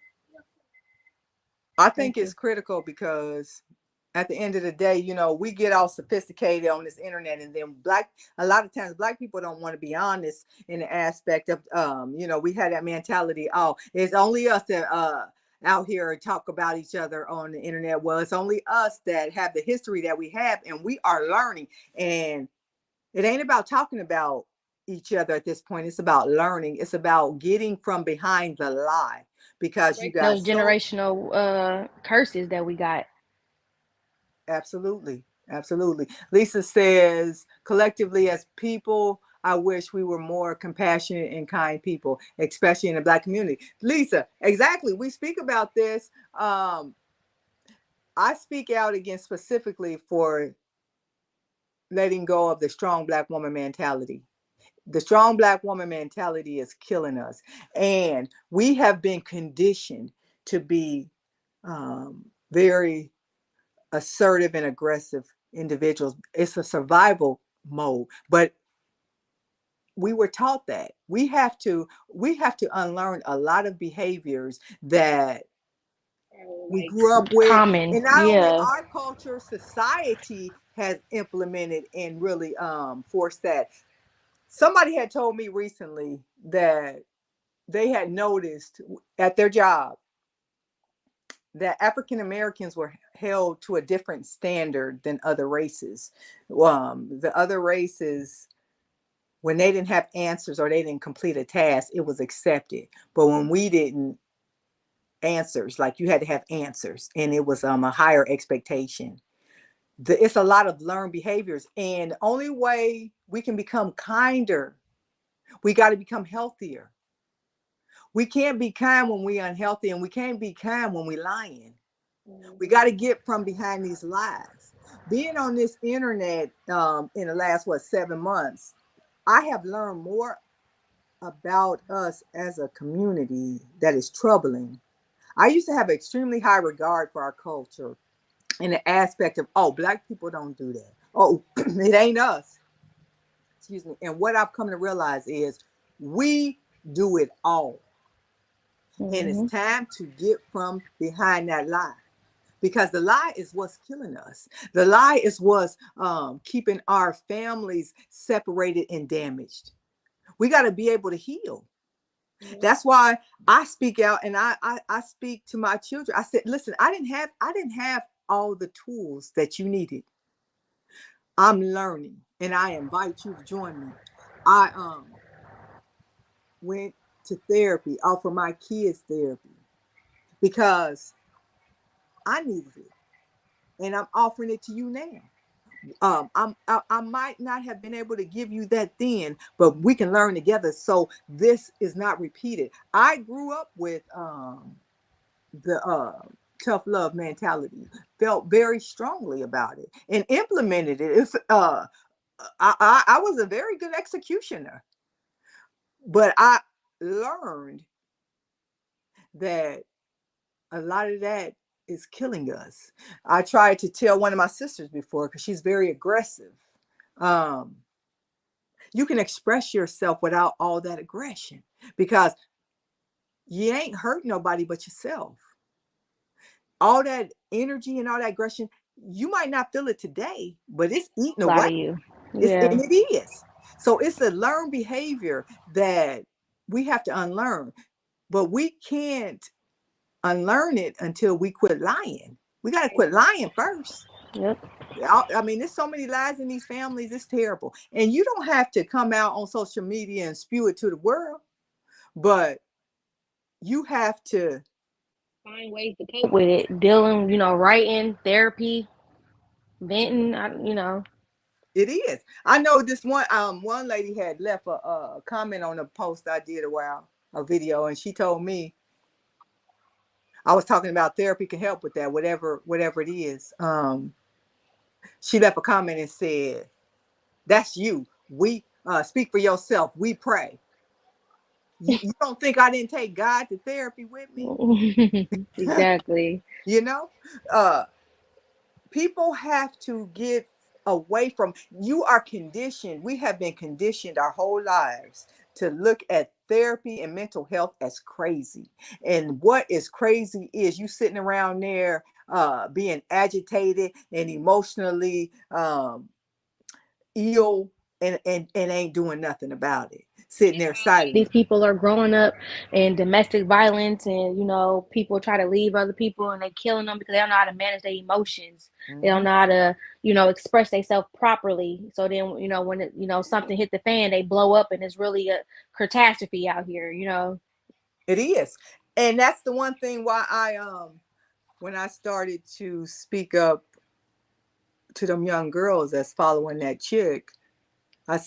I think Thank it's you. critical, because at the end of the day, we get all sophisticated on this internet, and then a lot of times Black people don't want to be honest in the aspect of, we had that mentality. Oh, it's only us that out here talk about each other on the internet. Well, it's only us that have the history that we have, and we are learning. And it ain't about talking about each other at this point. It's about learning. It's about getting from behind the lie, because you Break got those so. generational curses that we got. Absolutely. Absolutely. Lisa says, collectively as people, I wish we were more compassionate and kind people, especially in the Black community. Lisa, exactly. We speak about this. I speak out against specifically for letting go of the strong Black woman mentality. The strong Black woman mentality is killing us. And we have been conditioned to be very assertive and aggressive individuals. It's a survival mode. But we were taught that we have to unlearn a lot of behaviors that we Like grew up with, common, and not only yeah. our culture, society has implemented and really forced that. Somebody had told me recently that they had noticed at their job that African Americans were held to a different standard than other races. The other races, when they didn't have answers or they didn't complete a task, it was accepted. But when we didn't answers, like you had to have answers, and it was a higher expectation. It's a lot of learned behaviors, and the only way we can become kinder, we got to become healthier. We can't be kind when we're unhealthy, and we can't be kind when we're lying. We got to get from behind these lies. Being on this internet in the last 7 months, I have learned more about us as a community that is troubling. I used to have extremely high regard for our culture in the aspect of, oh, Black people don't do that. Oh, it ain't us. Excuse me. And what I've come to realize is we do it all. And it's Mm-hmm. time to get from behind that lie, because the lie is what's killing us. The lie is what's keeping our families separated and damaged. We got to be able to heal. That's why I speak out, and I speak to my children. I said, listen, I didn't have all the tools that you needed. I'm learning, and I invite you to join me. I went to therapy, offer my kids therapy, because I needed it, and I'm offering it to you now. I might not have been able to give you that then, but we can learn together, so this is not repeated. I grew up with the tough love mentality, felt very strongly about it, and implemented it. If I was a very good executioner, but I learned that a lot of that is killing us. I tried to tell one of my sisters before, because she's very aggressive. Um, you can express yourself without all that aggression, because you ain't hurt nobody but yourself. All that energy and all that aggression, you might not feel it today, but it's eating A lot away. of you. It's Yeah. and it is. So it's a learned behavior that we have to unlearn, but we can't unlearn it until we quit lying. We got to quit lying first. Yep. I mean, there's so many lies in these families. It's terrible. And you don't have to come out on social media and spew it to the world, but you have to Find ways to cope with it. Dealing, writing, therapy, venting, It is. I know this one lady had left a comment on a post I did a video, and she told me I was talking about therapy can help with that, whatever it is. She left a comment and said, "That's you. We speak for yourself. We pray. You don't think I didn't take God to therapy with me? exactly. You know, uh, people have to get away from, you are conditioned. We have been conditioned our whole lives to look at therapy and mental health as crazy. And what is crazy is you sitting around there being agitated and emotionally ill, and ain't doing nothing about it, sitting there These silent. people are growing up in domestic violence, and people try to leave other people and they killing them because they don't know how to manage their emotions. They Mm-hmm. don't know how to express themselves properly. So then when something hit the fan, they blow up, and it's really a catastrophe out here. It is. And that's the one thing why I when I started to speak up to them young girls that's following that chick, I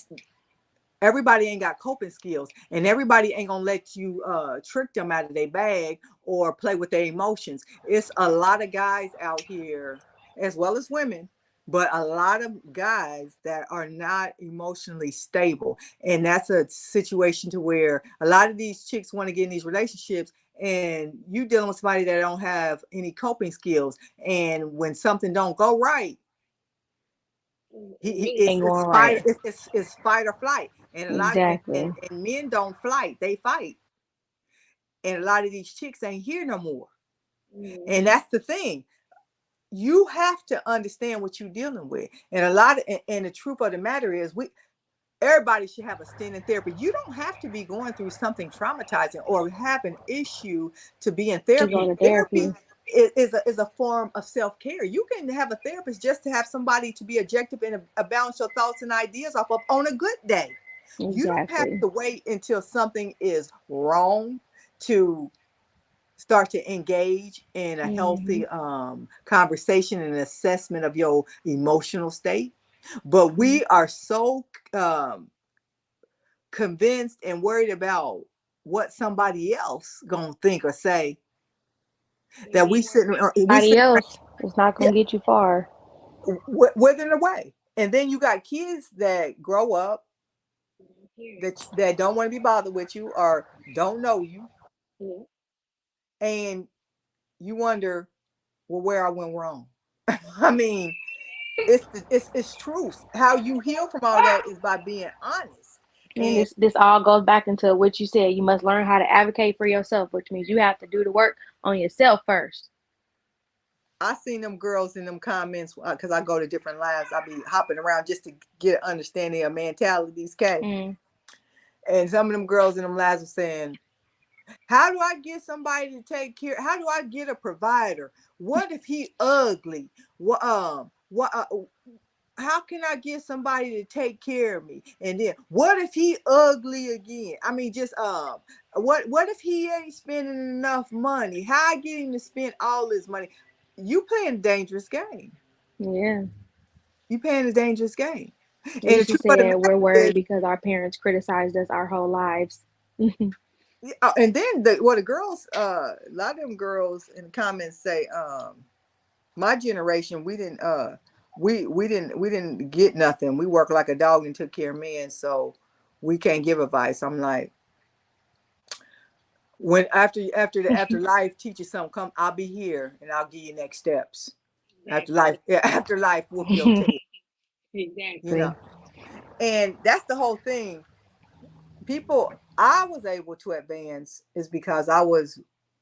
everybody ain't got coping skills, and everybody ain't gonna let you trick them out of their bag or play with their emotions. It's a lot of guys out here, as well as women, but a lot of guys that are not emotionally stable, and that's a situation to where a lot of these chicks want to get in these relationships, and you dealing with somebody that don't have any coping skills, and when something don't go right, Ain't it's going fight, right. it's fight or flight. And a lot of, Exactly. and men don't fight, they fight. And a lot of these chicks ain't here no more. And that's the thing. You have to understand what you're dealing with. And a lot of, and the truth of the matter is, everybody should have a stint in therapy. You don't have to be going through something traumatizing or have an issue to be in To go therapy. to Therapy therapy. is a form of self-care. You can have a therapist just to have somebody to be objective and bounce your thoughts and ideas off of on a good day. You don't have Exactly. to wait until something is wrong to start to engage in a Hmm. healthy conversation and assessment of your emotional state. But we are so convinced and worried about what somebody else gonna think or say that we Somebody sit else is not yeah, gonna get you far. withering away. And then you got kids that grow up that don't want to be bothered with you or don't know you, and you wonder, well, where I went wrong. I mean, it's truth. How you heal from all that is by being honest. And And this all goes back into what you said. You must learn how to advocate for yourself, which means you have to do the work on yourself first. I seen them girls in them comments because I go to different lives. I be hopping around just to get an understanding of mentalities, okay? Mm. And some of them girls in them lives are saying, "How do I get somebody to take care? How do I get a provider? What if he ugly? What? How can I get somebody to take care of me? And then what if he ugly again? I mean, just what if he ain't spending enough money? How I get him to spend all this money? You playing a dangerous game. Yeah. You playing a dangerous game. And the Alicia truth of the said we're matter is, worried because our parents criticized us our whole lives. and then the girls, a lot of them girls in the comments say, my generation, we didn't get nothing. We worked like a dog and took care of men, so we can't give advice. I'm like, when after life teaches something, come, I'll be here and I'll give you next steps. After life, yeah, after life whoop your tail, you know. Exactly. And that's the whole thing. People I was able to advance is because I was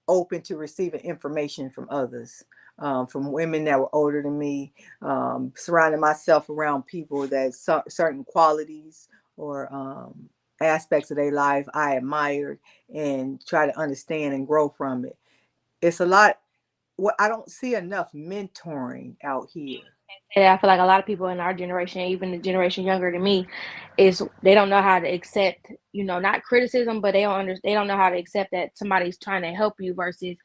open to receiving information from others, from women that were older than me, surrounding myself around people that certain qualities or aspects of their life I admired and try to understand and grow from it. It's a lot. What I don't see enough mentoring out here. And I feel like a lot of people in our generation, even the generation younger than me, is they don't know how to accept, not criticism, but they don't know how to accept that somebody's trying to help you versus,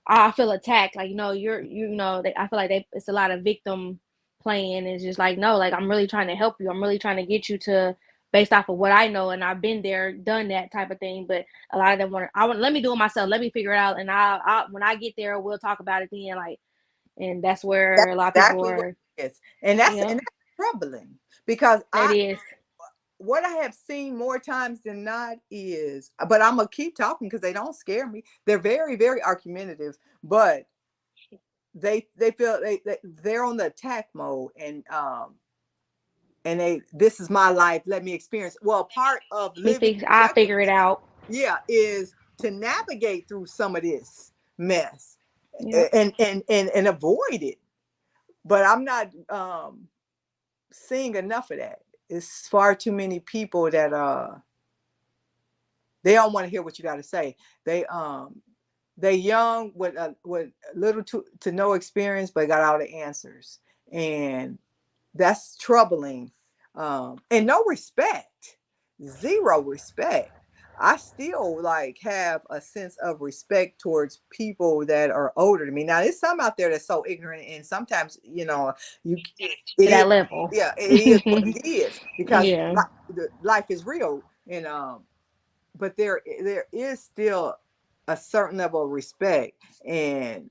"Oh, I feel attacked." Like, I feel like it's a lot of victim playing. It's just like, no, like I'm really trying to help you. I'm really trying to get you to based off of what I know, and I've been there, done that type of thing. But a lot of them let me do it myself. Let me figure it out, and I when I get there, we'll talk about it then. Like, and that's where That's a lot of people exactly what are. it is, and that's Yep. troubling because It is. what I have seen more times than not is, but I'm gonna keep talking because they don't scare me. They're very, very argumentative, but they feel they're on the attack mode, and this is my life. Let me experience. Well, part of living I figure it objectively, out. yeah, is to navigate through some of this mess Yep. and avoid it. But I'm not seeing enough of that. It's far too many people that they don't want to hear what you got to say. They young with little to no experience, but got all the answers, and that's troubling. And no respect, zero respect. I still like have a sense of respect towards people that are older than me. Now, there's some out there that's so ignorant, and sometimes you it To is that level. yeah, it is what it is because Yeah. life is real, and but there is still a certain level of respect, and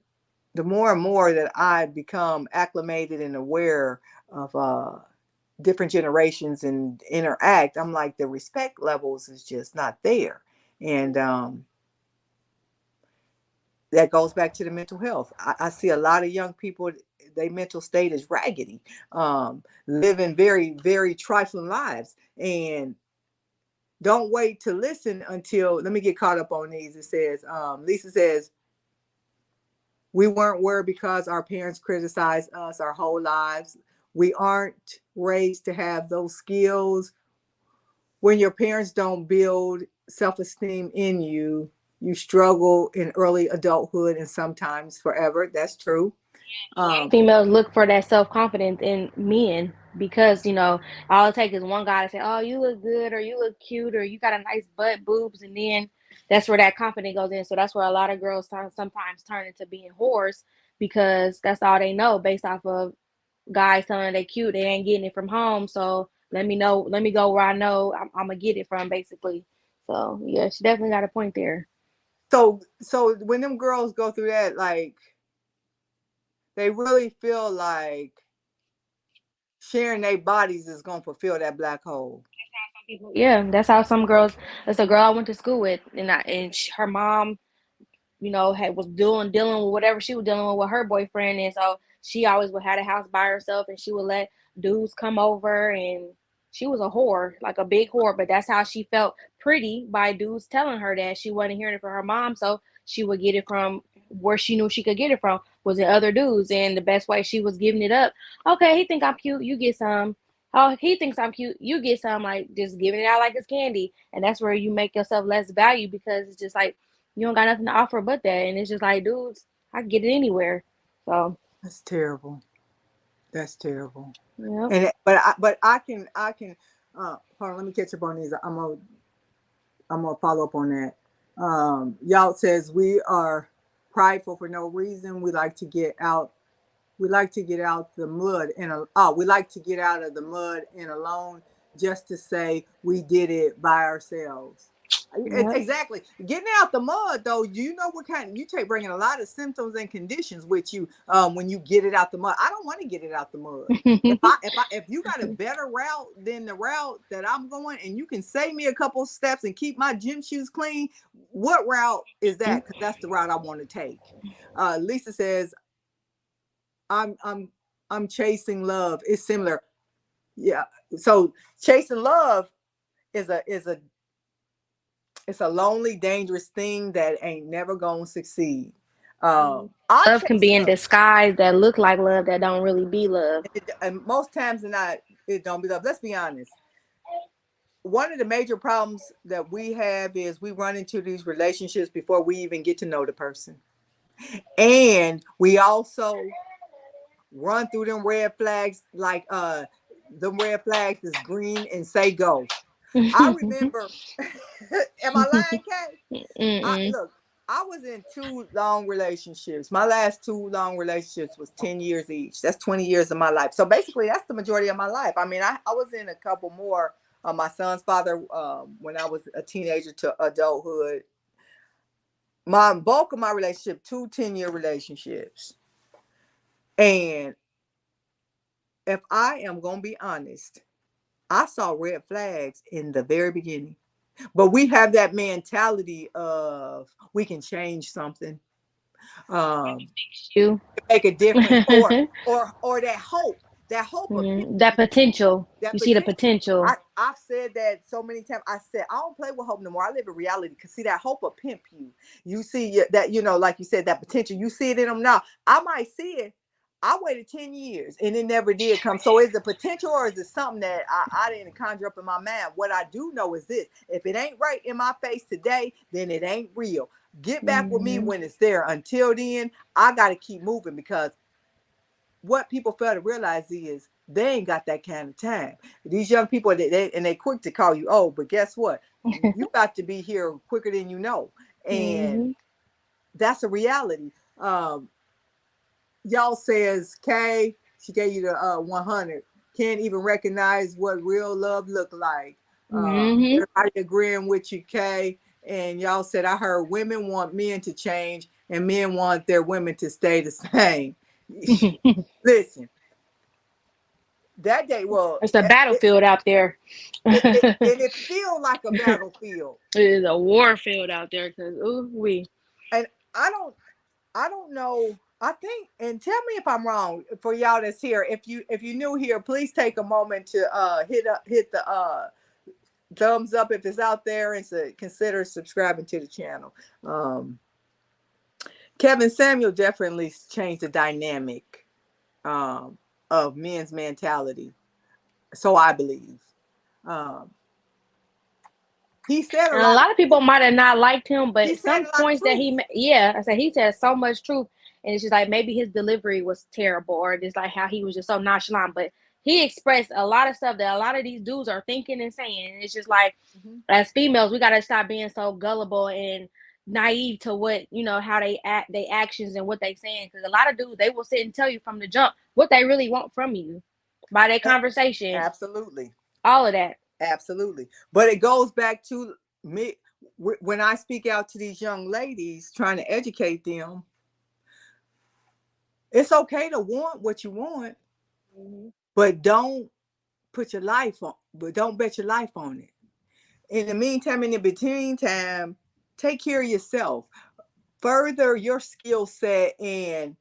the more and more that I become acclimated and aware of different generations and interact, I'm like, the respect levels is just not there. And that goes back to the mental health. I see a lot of young people their mental state is raggedy, living very, very trifling lives. And don't wait to listen until, let me get caught up on these. It says, Lisa says, we weren't worried because our parents criticized us our whole lives. We aren't raised to have those skills. When your parents don't build self-esteem in you, you struggle in early adulthood and sometimes forever. That's true. Females look for that self-confidence in men because, all it takes is one guy to say, oh, you look good, or you look cute, or you got a nice butt, boobs, and then that's where that confidence goes in. So that's where a lot of girls sometimes turn into being whores, because that's all they know, based off of guys telling them they cute. They ain't getting it from home, so let me go where I know I'm gonna get it from, basically. So yeah, she definitely got a point there. So when them girls go through that, like, they really feel like sharing their bodies is gonna fulfill that black hole. Yeah, that's how some girls. That's a girl I went to school with, and her mom, was dealing with whatever she was dealing with her boyfriend, and so she always would have the house by herself, and she would let dudes come over, and she was a whore, like a big whore. But that's how she felt pretty, by dudes telling her that. She wasn't hearing it from her mom, so she would get it from where she knew she could get it from, was in other dudes. And the best way she was giving it up, okay, he think I'm cute, you get some. Oh, he thinks I'm cute, you get some. Like, just giving it out like it's candy. And that's where you make yourself less value, because it's just like, you don't got nothing to offer but that. And it's just like, dudes, I can get it anywhere. So, That's terrible. That's terrible. yep. And but I can hold on, let me catch up on these. I'm gonna follow up on that. Y'all says we are prideful for no reason. We like to get out the mud we like to get out of the mud and alone, just to say we did it by ourselves. Yep. Exactly. Getting out the mud, though, you know what kind, you take bringing a lot of symptoms and conditions with you when you get it out the mud. I don't want to get it out the mud. If you got a better route than the route that I'm going, and you can save me a couple steps and keep my gym shoes clean, what route is that? Because that's the route I want to take. Lisa says, I'm I'm I'm chasing love. It's similar. Yeah. So chasing love is a it's a lonely, dangerous thing that ain't never gonna succeed. I Love can chase be in love, disguise that look like love that don't really be love. and most times than not, it don't be love. Let's be honest. One of the major problems that we have is we run into these relationships before we even get to know the person, and we also run through them red flags like them red flags is green and say go. I remember, am I lying, Kay? Mm-mm. Look, I was in two long relationships. My last two long relationships was 10 years each. That's 20 years of my life. So basically, that's the majority of my life. I mean, I was in a couple more. My son's father, when I was a teenager to adulthood. My bulk of my relationship, 2 10-year relationships. And if I am going to be honest, I saw red flags in the very beginning. But we have that mentality of we can change something, um, You. make a difference, or that hope of That potential. You that see the potential. potential. I've said that so many times. I said I don't play with hope no more. I live in reality. Cause see that hope will pimp you. You see that, like you said, that potential. You see it in them now. I might see it. I waited 10 years and it never did come. So is it potential, or is it something that I didn't conjure up in my mind? What I do know is this: if it ain't right in my face today, then it ain't real. Get back with me Mm-hmm. when it's there. Until then, I got to keep moving, because what people fail to realize is they ain't got that kind of time. These young people, they quick to call you old, but guess what? You got to be here quicker than you know, and Mm-hmm. that's a reality. Y'all says Kay, she gave you the 100. Can't even recognize what real love look like. Mm-hmm. Everybody agreeing with you, Kay. And y'all said, I heard women want men to change and men want their women to stay the same. Listen, that day, well, It's a battlefield out there. it feels like a battlefield. It is a war field out there, because ooh we. And I don't I don't know. I think, and tell me if I'm wrong, for y'all that's here. If you new here, please take a moment to hit the thumbs up if it's out there, and consider subscribing to the channel. Kevin Samuel definitely changed the dynamic um, of men's mentality. So I believe. Um, he said a And a lot of lot of people might have not liked him, he but said some a lot of points that truth. yeah, I said he said so much truth, and it's just like maybe his delivery was terrible, or just like how he was just so nonchalant. But he expressed a lot of stuff that a lot of these dudes are thinking and saying. And it's just like, Mm-hmm. as females, we gotta stop being so gullible and naive to what, how they act, they actions, and what they saying. Because a lot of dudes, they will sit and tell you from the jump what they really want from you by their conversation, Absolutely. all of that. Absolutely. But it goes back to me when I speak out to these young ladies trying to educate them. It's okay to want what you want, Mm-hmm. but don't put your life on, but don't bet your life on it. In the meantime, in the between time, take care of yourself. Further your skill set and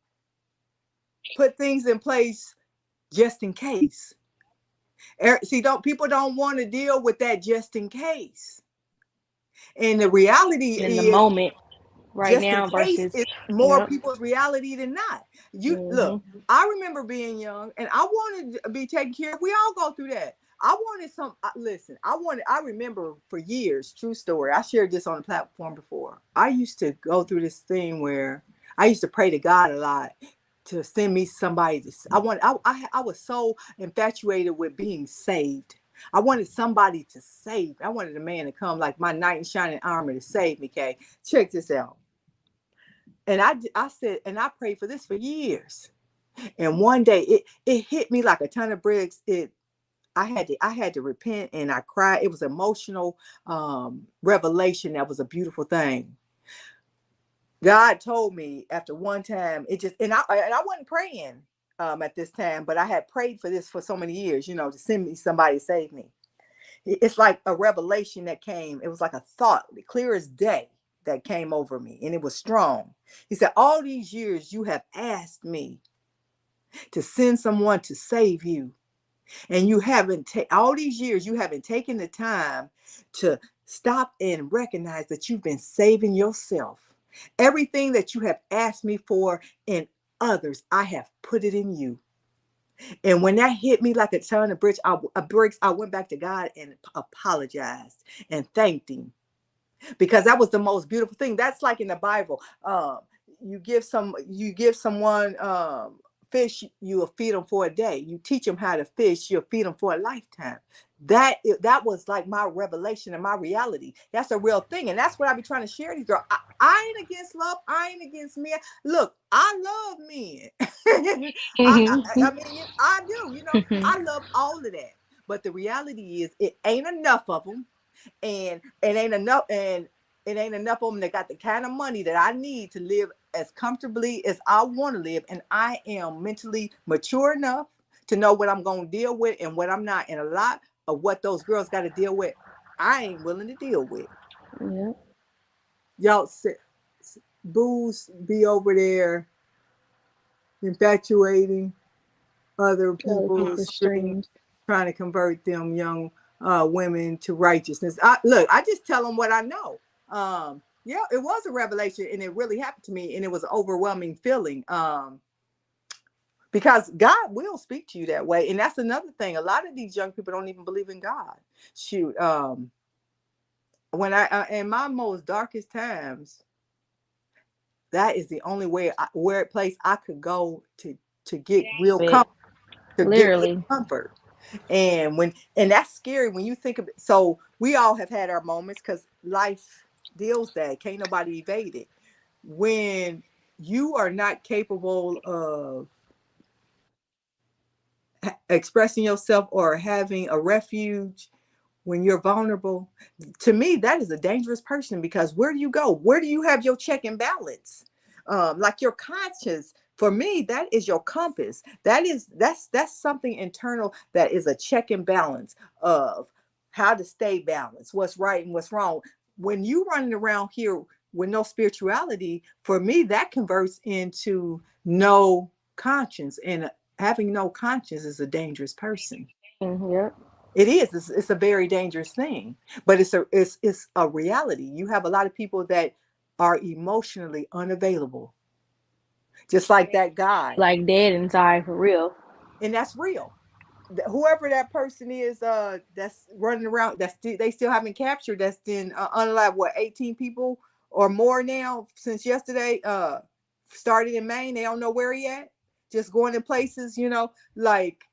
put things in place just in case. See, don't want to deal with that just in case. And the reality In the is, moment, right just in now, case, versus, is more yep. people's reality than not. You look, Mm-hmm. I remember being young and I wanted to be taken care of. We all go through that. I wanted some, listen, I remember for years, true story. I shared this on the platform before. I used to go through this thing where I used to pray to God a lot to send me somebody. I was so infatuated with being saved. I wanted somebody to save. I wanted a man to come like my knight in shining armor to save me, Kay. Check this out. And I said, and I prayed for this for years. And one day it hit me like a ton of bricks. I had to repent and I cried. It was emotional revelation. That was a beautiful thing. God told me after one time, it just, and I wasn't praying at this time, but I had prayed for this for so many years, to send me somebody to save me. It's like a revelation that came. It was like a thought, clear as day, that came over me, and it was strong. He said, all these years you have asked me to send someone to save you, and you haven't all these years you haven't taken the time to stop and recognize that you've been saving yourself. Everything that you have asked me for in others, I have put it in you. And when that hit me like a ton of bricks, I went back to God and apologized and thanked him, because that was the most beautiful thing. That's like in the Bible. You give someone fish, you'll feed them for a day. You teach them how to fish, you'll feed them for a lifetime. That was like my revelation and my reality. That's a real thing, and that's what I be trying to share with these girls. I ain't against love. I ain't against men. Look, I love men. I mean, I do. I love all of that. But the reality is, it ain't enough of them, and it ain't enough of them that got the kind of money that I need to live as comfortably as I want to live. And I am mentally mature enough to know what I'm going to deal with and what I'm not. And a lot of what those girls got to deal with, I ain't willing to deal with. Yeah. Y'all sit, booze be over there infatuating other Other people's people's dreams, streams. trying to convert them young women to righteousness. I just tell them what I know. Yeah, it was a revelation, and it really happened to me, and it was an overwhelming feeling. Because God will speak to you that way, and that's another thing. A lot of these young people don't even believe in God. Shoot, when I in my most darkest times, that is the only where place I could go to get real But comfort, to get real literally. comfort. And that's scary when you think of it. So we all have had our moments, because life deals that. Can't nobody evade it. When you are not capable of expressing yourself or having a refuge, when you're vulnerable, to me, that is a dangerous person, because where do you go? Where do you have your check and balance? Like your conscience, for me, that is your compass. That's something internal, that is a check and balance of how to stay balanced, what's right and what's wrong. When you running around here with no spirituality, for me, that converts into no conscience. And having no conscience is a dangerous person. Yep. It is. It's a very dangerous thing, but it's a reality. You have a lot of people that are emotionally unavailable, just like that guy, Like dead inside for real. and that's real. Whoever that person is, that's running around, they still haven't captured. That's been unalive. What, 18 people or more now since yesterday? Started in Maine. They don't know where he at. Just going in places, like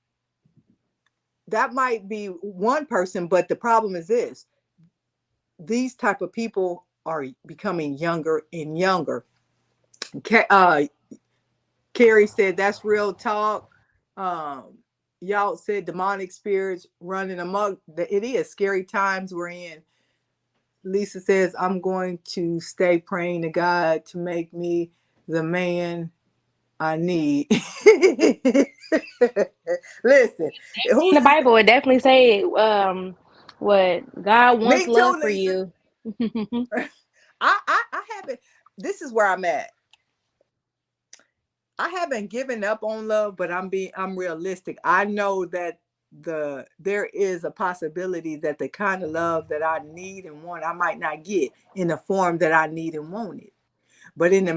that might be one person, but the problem is this: these type of people are becoming younger and younger. Uh, Carrie said that's real talk. Um, y'all said demonic spirits running amok. It is scary times we're in. Lisa says I'm going to stay praying to God to make me the man I need. Listen, In who's the Bible, it definitely say what God wants me love too, for Lisa? you. I haven't. This is where I'm at. I haven't given up on love, but I'm realistic. I know that there is a possibility that the kind of love that I need and want, I might not get in the form that I need and want it. But in the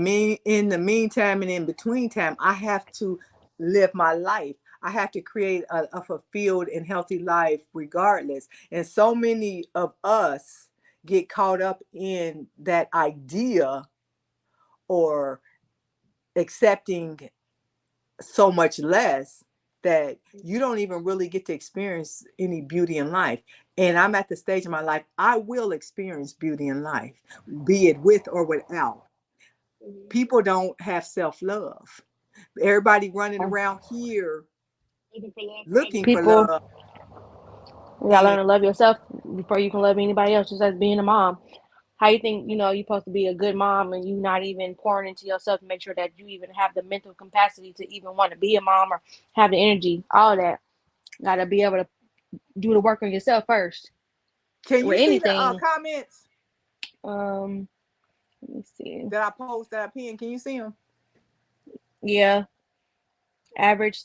meantime and in between time, I have to live my life. I have to create a fulfilled and healthy life regardless. And so many of us get caught up in that idea or accepting so much less that you don't even really get to experience any beauty in life. And I'm at the stage in my life, I will experience beauty in life, be it with or without. People don't have self-love. Everybody running around here looking for People, love. you gotta And learn to love yourself before you can love anybody else. Just as being a mom, how you think you're supposed to be a good mom and you not even pouring into yourself to make sure that you even have the mental capacity to even want to be a mom or have the energy. All of that, gotta be able to do the work on yourself first can you with see the anything. comments Um, let me see. that I post, that I pinned? Can you see them? Yeah, average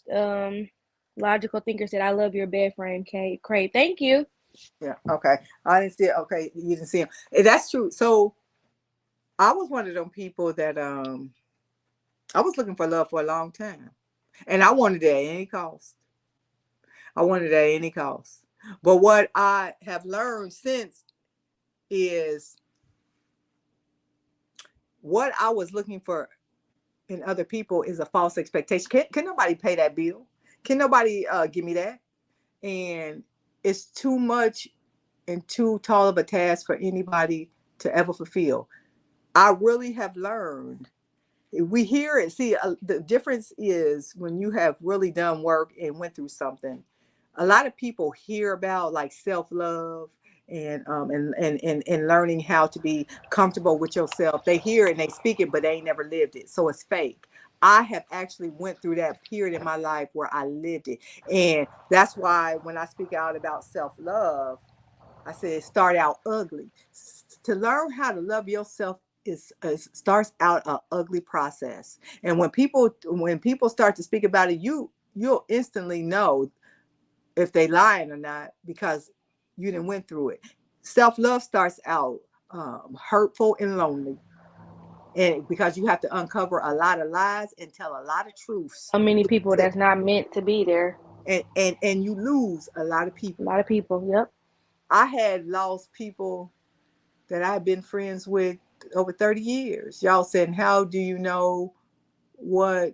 logical thinker said, "I love your bed frame, Kate. Crave. Thank you." Yeah. Okay. I didn't see it. Okay. You didn't see them. That's true. So I was one of them people that I was looking for love for a long time. And I wanted it at any cost. I wanted it at any cost. But what I have learned since is what I was looking for in other people is a false expectation. Can nobody pay that bill? Can nobody give me that? And it's too much and too tall of a task for anybody to ever fulfill. I really have learned. We hear it. See, the difference is when you have really done work and went through something. A lot of people hear about like self love and learning how to be comfortable with yourself. They hear it and they speak it, but they ain't never lived it, so it's fake. I have actually went through that period in my life where I lived it, and that's why when I speak out about self love, I said start out ugly. To learn how to love yourself is starts out an ugly process. And when people start to speak about it, you'll instantly know if they lying or not because you didn't went through it. Self love starts out hurtful and lonely, and because you have to uncover a lot of lies and tell a lot of truths, So many people that's not meant to be there. and you lose a lot of A people. lot of people. Yep. I had lost people that I've been friends with over 30 years. Y'all said, how do you know what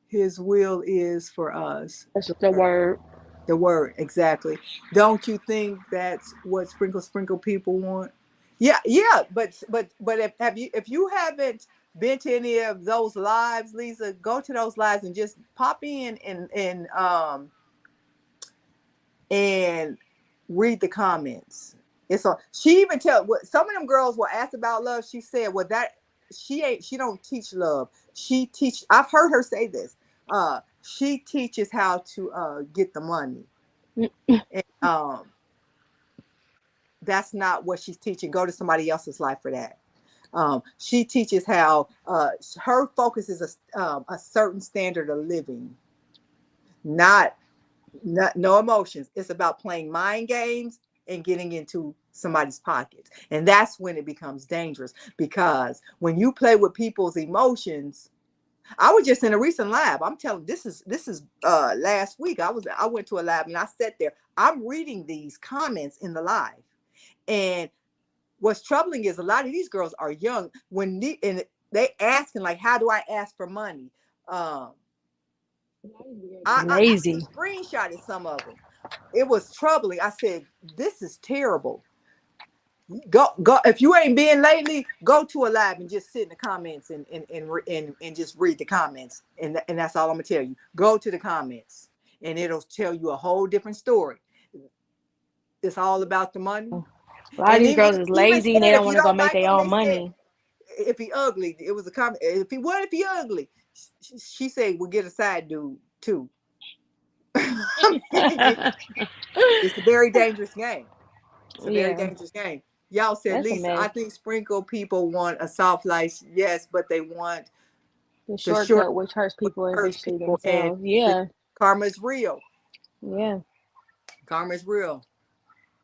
his will is for us? That's The the word. word. The word, exactly. Don't you think that's what sprinkle people want? Yeah, yeah, but if you haven't been to any of those lives, Lisa, go to those lives and just pop in and read the comments. It's on. She even tell what some of them girls were asked about love. She said, "Well, that she don't teach love. She teach. I've heard her say this. She teaches how to get the money, and that's not what she's teaching. Go to somebody else's life for that. She teaches how her focus is a certain standard of living, not, no emotions. It's about playing mind games and getting into somebody's pockets. And that's when it becomes dangerous, because when you play with people's emotions, I was just in a recent lab. I'm telling, this is last week. I went to a lab and I sat there. I'm reading these comments in the live. And what's troubling is a lot of these girls are young and they asking like, how do I ask for money? Um, I actually Lazy. screenshotted some of them. It was troubling. I said, this is terrible. Go if you ain't been lately, go to a live and just sit in the comments and just read the comments. And that's all I'm gonna tell you. Go to the comments and it'll tell you a whole different story. It's all about the money. A lot of And these even girls is even lazy and they said, don't if want you to go don't make like their him, own they said, money. if he ugly, it was a comment. If he ugly? She said, we'll get a side dude too. I mean, it's a very dangerous game. It's a very Yeah, dangerous game. Y'all said, that's a Lisa, mess. I think sprinkle people want a soft life. Yes, but they want The the short, shortcut, which hurts which people hurts eventually people. And themselves. Yeah, karma is real. yeah. Karma is real.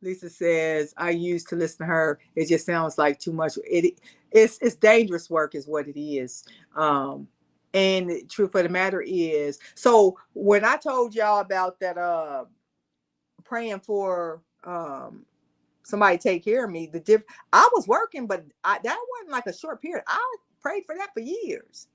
Lisa says, I used to listen to her. It just sounds like too much. It's dangerous work is what it is. And the truth of the matter is, so when I told y'all about that praying for somebody to take care of me, I was working, but that wasn't like a short period. I prayed for that for years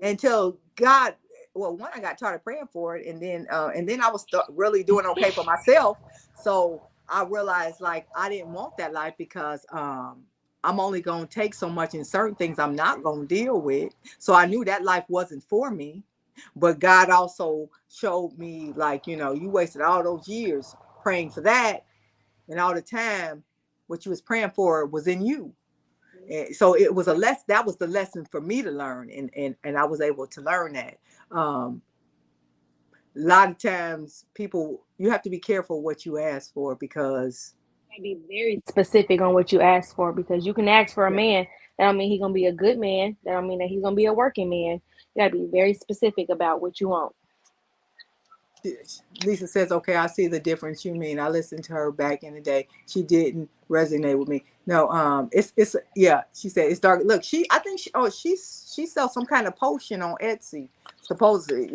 until God. Well, one, I got tired of praying for it, and then I was really doing okay for myself. So I realized like I didn't want that life, because I'm only gonna take so much in certain things I'm not gonna deal with. So I knew that life wasn't for me. But God also showed me, like, you wasted all those years praying for that, and all the time what you was praying for was in you. And so it was that was the lesson for me to learn, and I was able to learn that. um a lot of times people, you have to be careful what you ask for, because Be very specific on what you ask for, because you can ask for a yeah. man. That don't mean he's gonna be a good man. That don't mean that he's gonna be a working man. You gotta be very specific about what you want. Lisa says, okay, I see the difference you mean. I listened to her back in the day. She didn't resonate with me. No, it's yeah, she said it's dark. Look, I think she sells some kind of potion on Etsy, supposedly,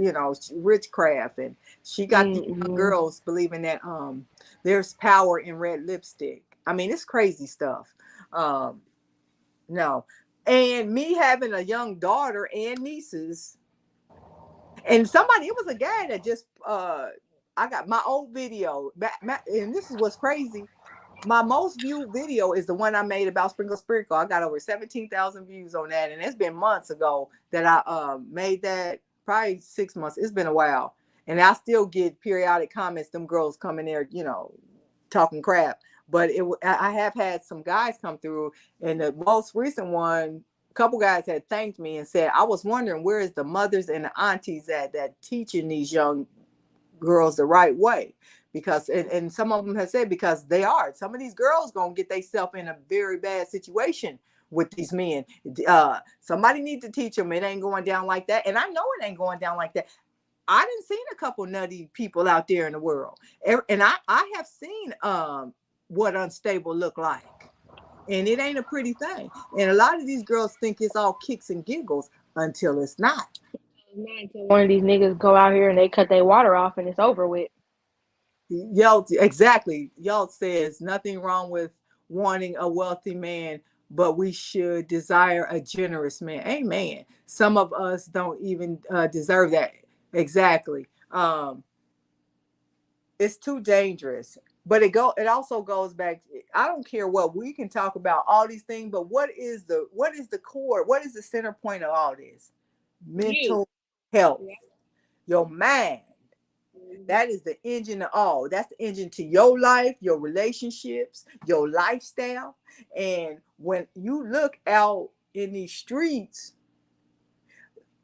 witchcraft, and she got the young Mm-hmm. girls believing that there's power in red lipstick. I mean, it's crazy stuff. Um, no. And me having a young daughter and nieces, and somebody, it was a guy that just I got my old video and this is what's crazy. My most viewed video is the one I made about Sprinkle. I got over 17,000 views on that, and it's been months ago that I made that, probably 6 months. It's been a while, and I still get periodic comments. Them girls come in there, talking crap. But I have had some guys come through, and the most recent one, a couple guys had thanked me and said, I was wondering, where is the mothers and the aunties at that teaching these young girls the right way? Because and some of them have said, because they are, some of these girls gonna get themselves in a very bad situation with these men. Somebody need to teach them it ain't going down like that. And I know it ain't going down like that. I done seen a couple nutty people out there in the world, and I have seen what unstable look like, and it ain't a pretty thing. And a lot of these girls think it's all kicks and giggles until it's not. Not until one of these niggas go out here and they cut their water off and it's over with. Y'all, exactly. Y'all says nothing wrong with wanting a wealthy man, but we should desire a generous man. Amen. Some of us don't even deserve that. Exactly. It's too dangerous. But it also goes back. I don't care what we can talk about all these things, but what is the core? What is the center point of all this? You. Mental health, Yeah. your mind. Mm-hmm. That is the engine of all. That's the engine to your life, your relationships, your lifestyle. And when you look out in these streets,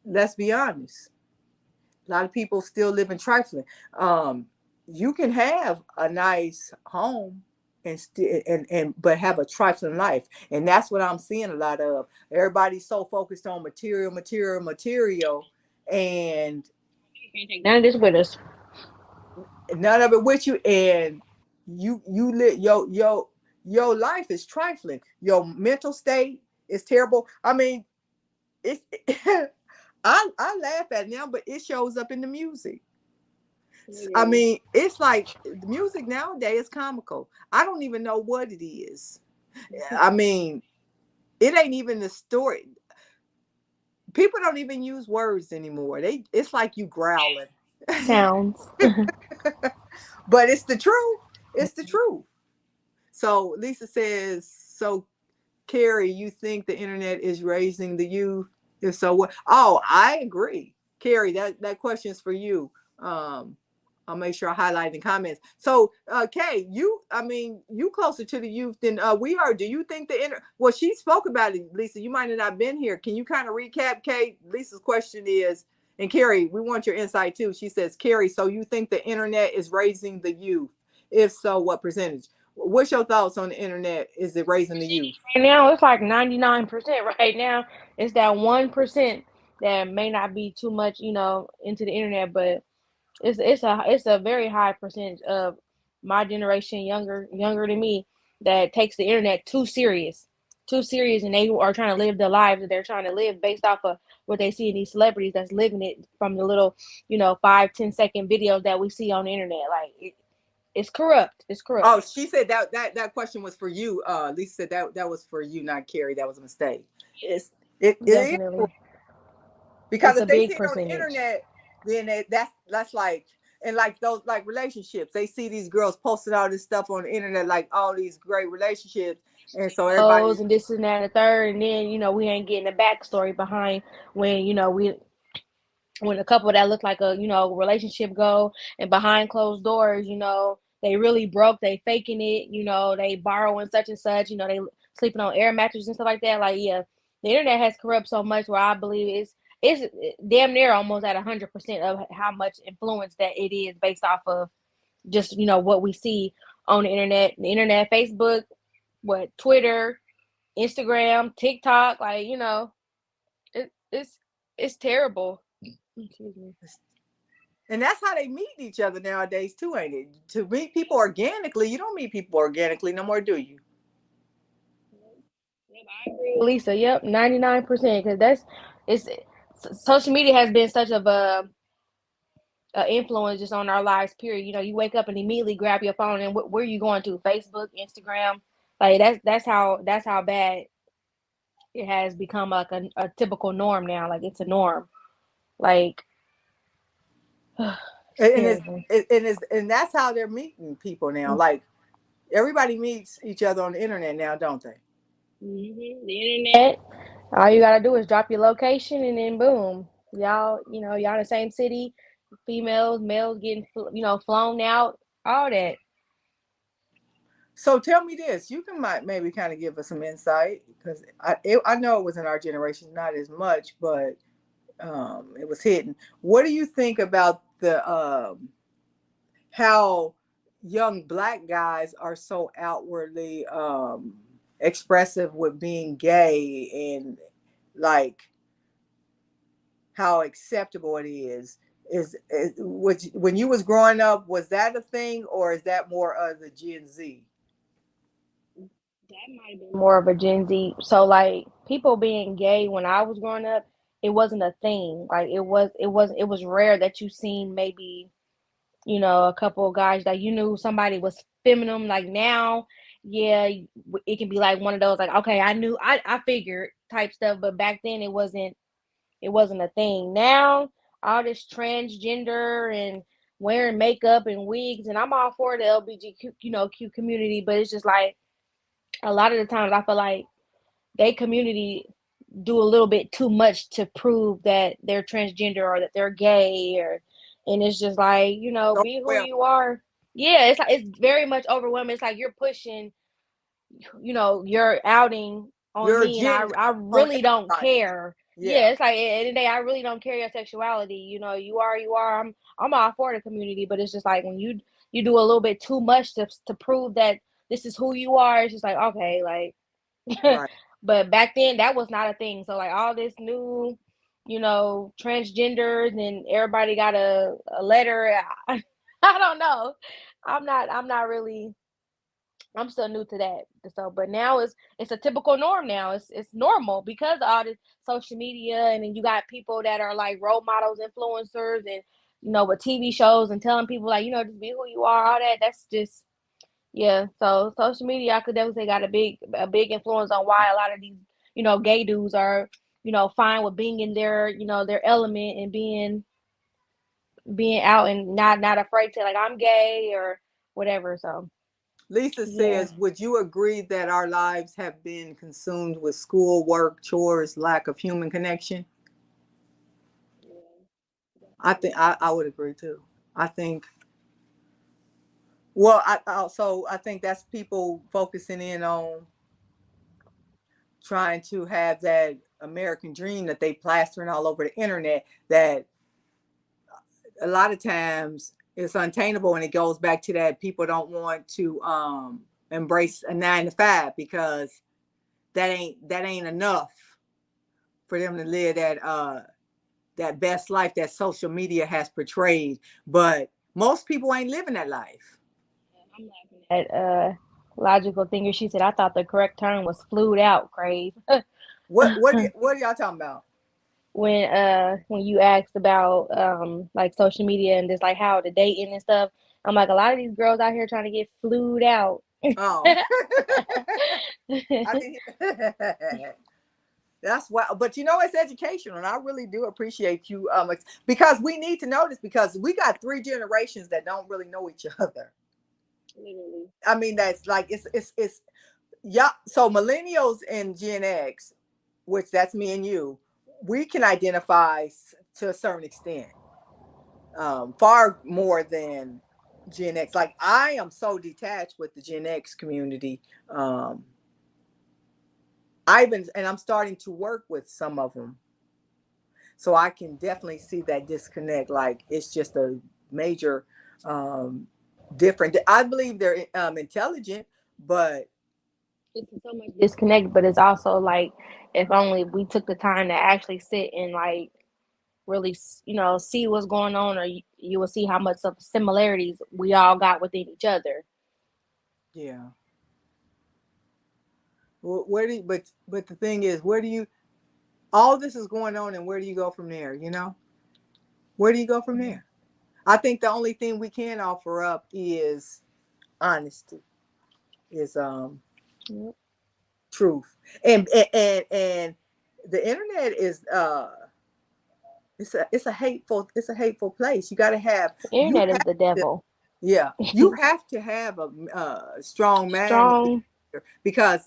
let's be honest, a lot of people still live in trifling. You can have a nice home and but have a trifling life. And that's what I'm seeing a lot of. Everybody's so focused on material, and Can't take none of this with us. none of it with you. And you live your life is trifling. Your mental state is terrible. I mean, it's I laugh at it now, but it shows up in the music. I mean, it's like the music nowadays is comical. I don't even know what it is. I mean, it ain't even the story. People don't even use words anymore. It's like you growling. Sounds. But it's the truth. It's the truth. So Lisa says, so Carrie, you think the internet is raising the youth? If so, what? Oh, I agree. Carrie, that question is for you. I'll make sure I highlight in the comments. So, Kay, I mean, you closer to the youth than we are. Do you think well, she spoke about it, Lisa. You might have not been here. Can you kind of recap, Kay? Lisa's question is, and Carrie, we want your insight too. She says, Carrie, so you think the internet is raising the youth? If so, what percentage? What's your thoughts on the internet? Is it raising the youth? Right now, it's like 99% right now. It's that 1% that may not be too much, into the internet, but it's a very high percentage of my generation, younger than me, that takes the internet too serious, and they are trying to live the lives that they're trying to live based off of what they see in these celebrities that's living it from the little, 5-10 second videos that we see on the internet. Like it's corrupt. It's corrupt. Oh, she said that question was for you. Lisa said that was for you, not Carrie. That was a mistake. It is Definitely, because it's a if they big see it on the percentage. internet, then that's like, and like those like relationships. They see these girls posting all this stuff on the internet, like all these great relationships, and so everybody. Clothes and this and that and the third, and then we ain't getting the backstory behind when when a couple that look like a relationship go, and behind closed doors, they really broke, they faking it, they borrowing such and such, they sleeping on air mattresses and stuff like that. Like, yeah, the internet has corrupt so much where I believe it's damn near almost at 100% of how much influence that it is based off of just what we see on the internet, Facebook, what, Twitter, Instagram, TikTok. Like, it's terrible. Excuse me. And that's how they meet each other nowadays too, ain't it? To meet people organically, you don't meet people organically no more, do you? Yep, I agree with Lisa. Yep, 99%. Because it's social media has been such of a influence just on our lives. Period. You wake up and immediately grab your phone, and where are you going to? Facebook, Instagram. Like that's how bad it has become, like a typical norm now. Like it's a norm. Like it's And it's terrible. and that's how they're meeting people now. Like everybody meets each other on the internet now, don't they? The internet. All you gotta do is drop your location, and then boom, y'all in the same city. Females, males getting flown out. All that. So tell me this. You can might maybe kind of give us some insight because I know it was in our generation, not as much, but it was hidden. What do you think about the how young black guys are so outwardly expressive with being gay and like how acceptable it is? When you was growing up, was that a thing or is that more of the Gen Z? That might have been more of a Gen Z. So like people being gay when I was growing up, it wasn't a thing. Like it was rare that you seen maybe a couple of guys that you knew somebody was feminine. Like now, yeah, it can be like one of those like, okay, I figured type stuff, but back then it wasn't a thing. Now all this transgender and wearing makeup and wigs, and I'm all for the LGBTQ Q community, but it's just like a lot of the times I feel like they community do a little bit too much to prove that they're transgender or that they're gay, and it's just like, be who Well, you are. Yeah, it's like it's very much overwhelming. It's like you're pushing, you're outing on your me, and I agenda I on really don't everybody. care. Yeah, Yeah. it's like at the end of the day, I really don't care your sexuality. You are. I'm all for the community, but it's just like when you do a little bit too much to prove that this is who you are. It's just like, okay, like, Right. but back then that was not a thing. So like all this new, transgenders and everybody got a letter. I don't know. I'm not really. I'm still new to that. So, but now it's a typical norm now. It's normal because of all this social media, and then you got people that are like role models, influencers, and with TV shows and telling people like just be who you are. All that. That's just yeah. So social media, I could definitely say got a big influence on why a lot of these gay dudes are fine with being in their element and being out and not afraid to like I'm gay or whatever. So Lisa yeah. says, would you agree that our lives have been consumed with school, work, chores, lack of human connection? I think I would agree too. I think, well, I think that's people focusing in on trying to have that American dream that they plastering all over the internet, that a lot of times it's untainable, and it goes back to that people don't want to embrace a 9 to 5 because that ain't enough for them to live that best life that social media has portrayed. But most people ain't living that life. I'm laughing at logical thinker. She said I thought the correct term was flued out, Crave. What are y'all talking about? When you asked about like social media and just like how the dating and stuff, I'm like a lot of these girls out here trying to get flued out. Oh, I didn't that's why, but it's educational, and I really do appreciate you because we need to know this, because we got 3 generations that don't really know each other. Literally. I mean, that's like it's yeah. So millennials and Gen X, which that's me and you, we can identify to a certain extent, far more than Gen X. Like I am so detached with the Gen X community. And I'm starting to work with some of them, so I can definitely see that disconnect. Like it's just a major different. I believe they're intelligent, but It's so much disconnect, but it's also like if only we took the time to actually sit and like really, see what's going on, or you will see how much of similarities we all got within each other. yeah. Where do you, but the thing is, where do you, all this is going on, and where do you go from there? Where do you go from there? I think the only thing we can offer up is honesty, is Yep. truth, and the internet is it's a hateful place. The You internet is have the to, devil. yeah, you have to have a strong man Strong. because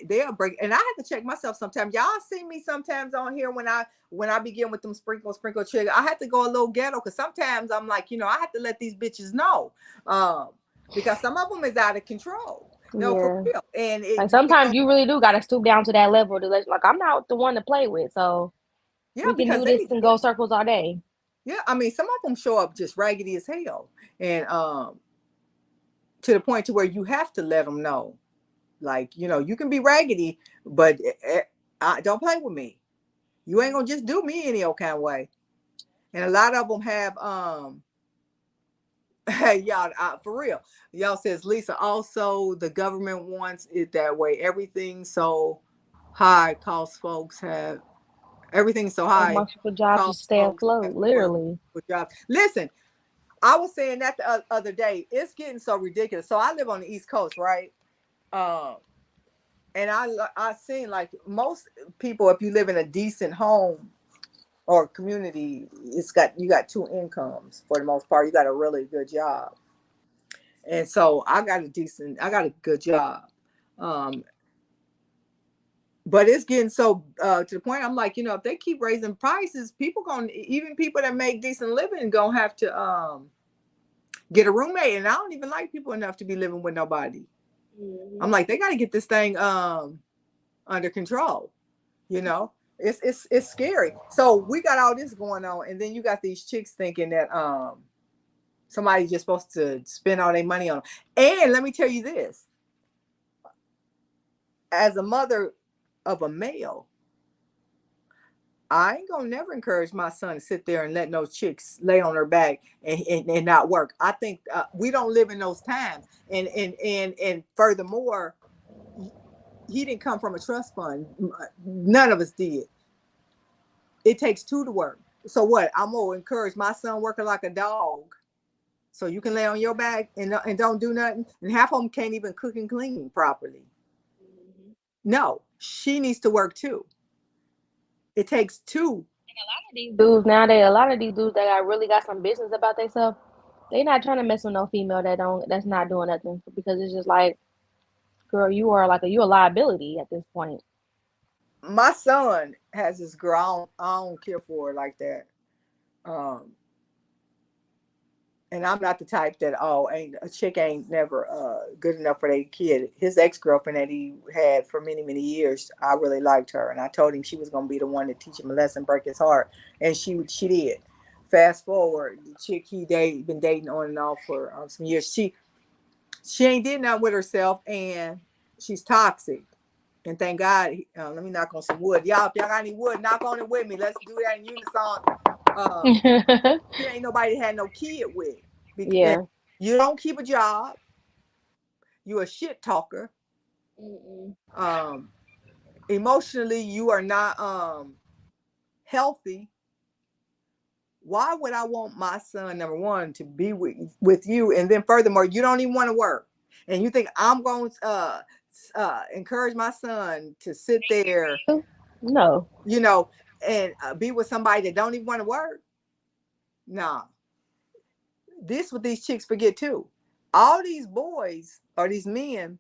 they'll break. And I have to check myself sometimes. Y'all see me sometimes on here when I begin with them sprinkle trigger. I have to go a little ghetto because sometimes I'm like, I have to let these bitches know, um, because some of them is out of control. No, for Yeah. real. And Like it sometimes goes, you really do gotta stoop down to that level to like I'm not the one to play with, so yeah, we can because do this and go circles all day. yeah, I mean, some of them show up just raggedy as hell, and to the point to where you have to let them know, like, you can be raggedy, but don't play with me. You ain't gonna just do me any old kind of way. And a lot of them have hey, y'all, for real, y'all, says Lisa, also the government wants it that way. Everything so high cost folks have everything so So high much for jobs to cost stay folks have afloat, to work literally. for jobs. Listen, I was saying that the other day. It's getting so ridiculous. So I live on the East Coast, right? Um, and I seen like most people, if you live in a decent home or community, you got 2 incomes for the most part. You got a really good job, and so I got a good job. Um, but it's getting so to the point. I'm like, if they keep raising prices, even people that make decent living gonna have to get a roommate. And I don't even like people enough to be living with nobody. I'm Mm-hmm. like, they got to get this thing under control. You know, it's scary. So we got all this going on, and then you got these chicks thinking that somebody's just supposed to spend all their money on them. And let me tell you this: as a mother of a male, I ain't gonna never encourage my son to sit there and let no chicks lay on her back and not work. I think we don't live in those times. And furthermore, he didn't come from a trust fund. None of us did. It takes two to work. So what? I'm gonna encourage my son working like a dog, so you can lay on your back and don't do nothing. And half of them can't even cook and clean properly. No, she needs to work too. It takes two. These dudes nowadays, a lot of these dudes that really got some business about themselves, they not trying to mess with no female that's not doing nothing, because it's just like, girl, you are like you a liability at this point. My son has this girl. I don't care for her like that. Um, and I'm not the type that ain't a chick ain't never good enough for their kid. His ex girlfriend that he had for many years, I really liked her, and I told him she was gonna be the one to teach him a lesson, break his heart, and she did. Fast forward, the chick been dating on and off for some years. She ain't did nothing with herself, and she's toxic. And thank God. Let me knock on some wood, y'all. If y'all got any wood, knock on it with me. Let's do that in unison. She ain't nobody had no kid with. Because Yeah. you don't keep a job. You a shit talker. Mm-mm. Um, Emotionally, you are not healthy. Why would I want my son, number one, to be with you, and then furthermore, you don't even want to work, and you think I'm going to encourage my son to sit there, No. you know, and be with somebody that don't even want to work? Nah. This what these chicks forget too. All these boys or these men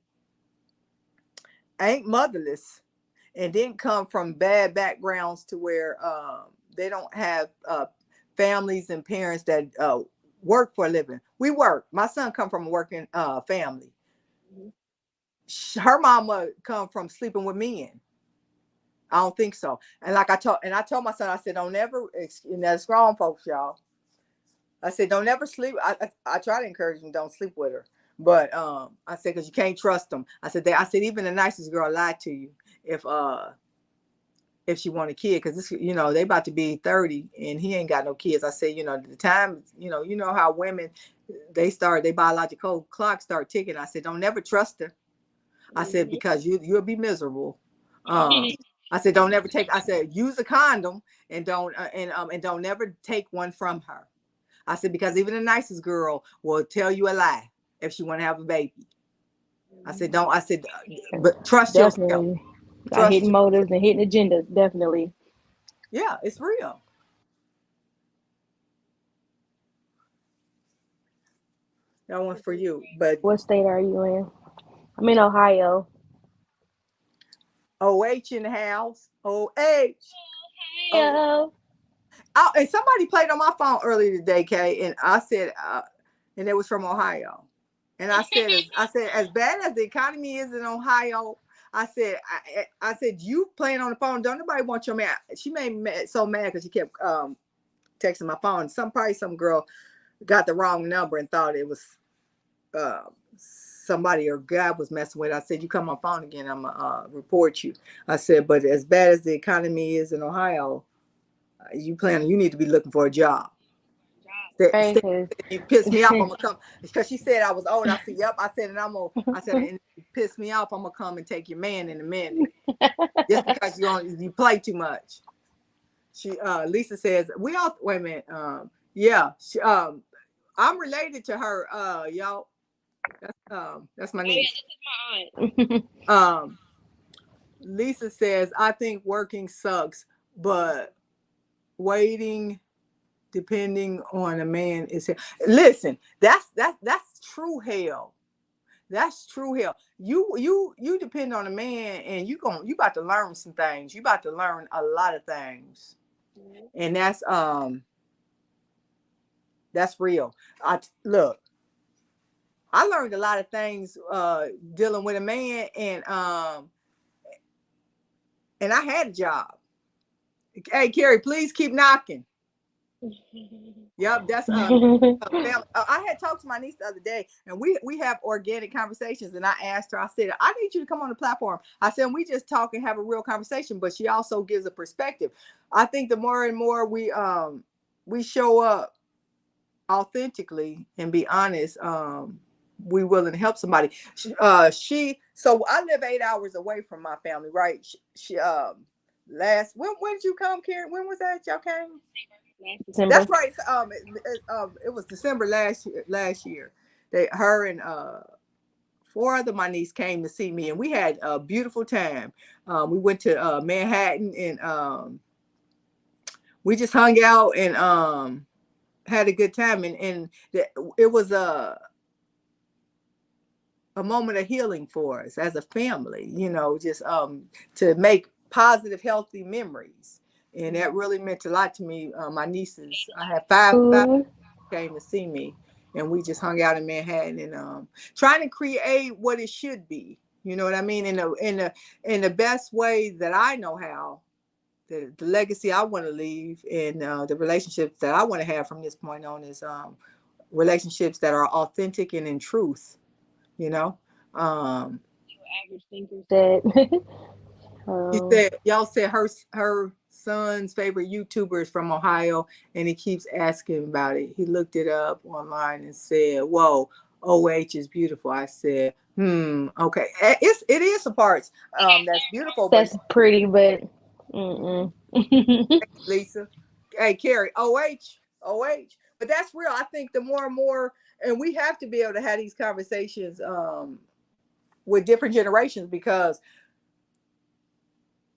ain't motherless and didn't come from bad backgrounds to where they don't have families and parents that work for a living. We work. My son come from a working family. Her mama come from sleeping with men. I don't think so. And like I told my son, I said, don't ever, and that's grown folks, y'all. I said, don't ever sleep. I try to encourage them, don't sleep with her. But I said, because you can't trust them. I said, even the nicest girl lied to you if she want a kid, because this, they about to be 30 and he ain't got no kids. I said, the time, how women, they biological clock start ticking. I said, don't never trust her. I said, because you'll be miserable. I said, don't never take. I said, use a condom and don't never take one from her. I said, because even the nicest girl will tell you a lie if she want to have a baby. I said, don't. I said, but trust yourself. Definitely. Got Trust hidden you. motives and hidden agendas. Definitely. Yeah, it's real. That one's for you. But What state are you in? I'm in Ohio. OH in the house. OH. Oh, Ohio. and somebody played on my phone earlier today, Kay, and I said, and it was from Ohio. And I said, as bad as the economy is in Ohio, I said, you playing on the phone. Don't nobody want your man. She made me so mad because she kept texting my phone. Some girl got the wrong number and thought it was somebody or God was messing with. I said, you come on my phone again, I'm gonna report you. I said, but as bad as the economy is in Ohio, you need to be looking for a job. Right, cause You piss me off, I'm gonna come, because she said I was old. I said, yep. I said, and you piss me off, I'm gonna come and take your man in a minute. Just because you play too much. She Lisa says, we all wait a minute. Yeah, I'm related to her, y'all. That's my niece. this is my aunt. Lisa says, I think working sucks, but waiting depending on a man is hell. Listen, that's true hell. That's true hell. You depend on a man, and you about to learn some things. You about to learn a lot of things. And that's real. Look, I learned a lot of things dealing with a man, and I had a job. Hey, Carrie, please keep knocking. Yep, that's family. I had talked to my niece the other day, and we have organic conversations. And I asked her, I said, I need you to come on the platform. I said, we just talk and have a real conversation, but she also gives a perspective. I think the more and more we show up authentically and be honest, we willing to help somebody. So I live 8 hours away from my family, right? She last when did you come, Karen? When was that y'all came? December. That's right. It was December last year. Her and four other my niece came to see me, and we had a beautiful time. We went to Manhattan, and we just hung out and had a good time. And it was a moment of healing for us as a family. Just to make positive, healthy memories. And that really meant a lot to me. My nieces, I had five came to see me, and we just hung out in Manhattan and trying to create what it should be. You know what I mean? In the best way that I know how. The legacy I want to leave and the relationships that I want to have from this point on is relationships that are authentic and in truth. You know. Um, Average thinker said. She said, y'all said her son's favorite YouTuber is from Ohio, and he keeps asking about it. He looked it up online and said, "Whoa, OH is beautiful." I said, okay. It is some parts that's beautiful, but That's pretty, but mm-mm. Lisa, hey Carrie, OH. But that's real. I think the more and more, and we have to be able to have these conversations with different generations because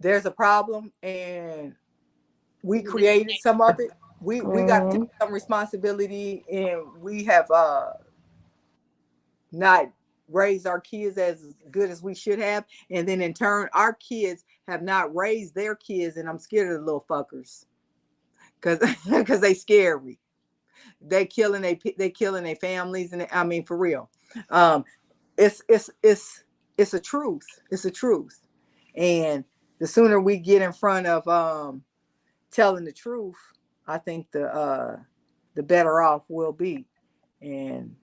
there's a problem and we created some of it. We got to take some responsibility, and we have not raised our kids as good as we should have, and then in turn, our kids have not raised their kids, and I'm scared of the little fuckers because they scary. They killing their families, and I mean for real. Um, it's a truth. It's a truth, and the sooner we get in front of telling the truth, I think the better off we'll be, and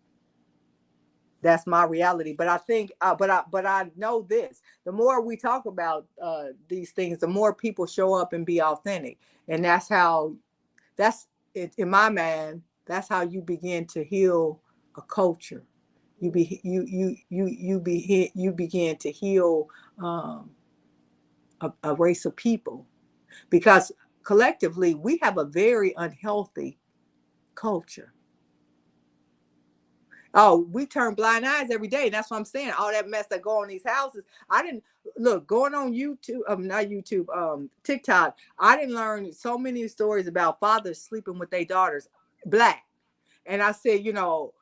that's my reality. But I think, but I know this: the more we talk about these things, the more people show up and be authentic, and that's it in my mind. That's how you begin to heal a culture. You begin to heal a race of people because collectively we have a very unhealthy culture. Oh, we turn blind eyes every day. That's what I'm saying. All that mess that go on these houses. I didn't look going on YouTube, not YouTube, TikTok. I didn't learn so many stories about fathers sleeping with their daughters, black. And I said,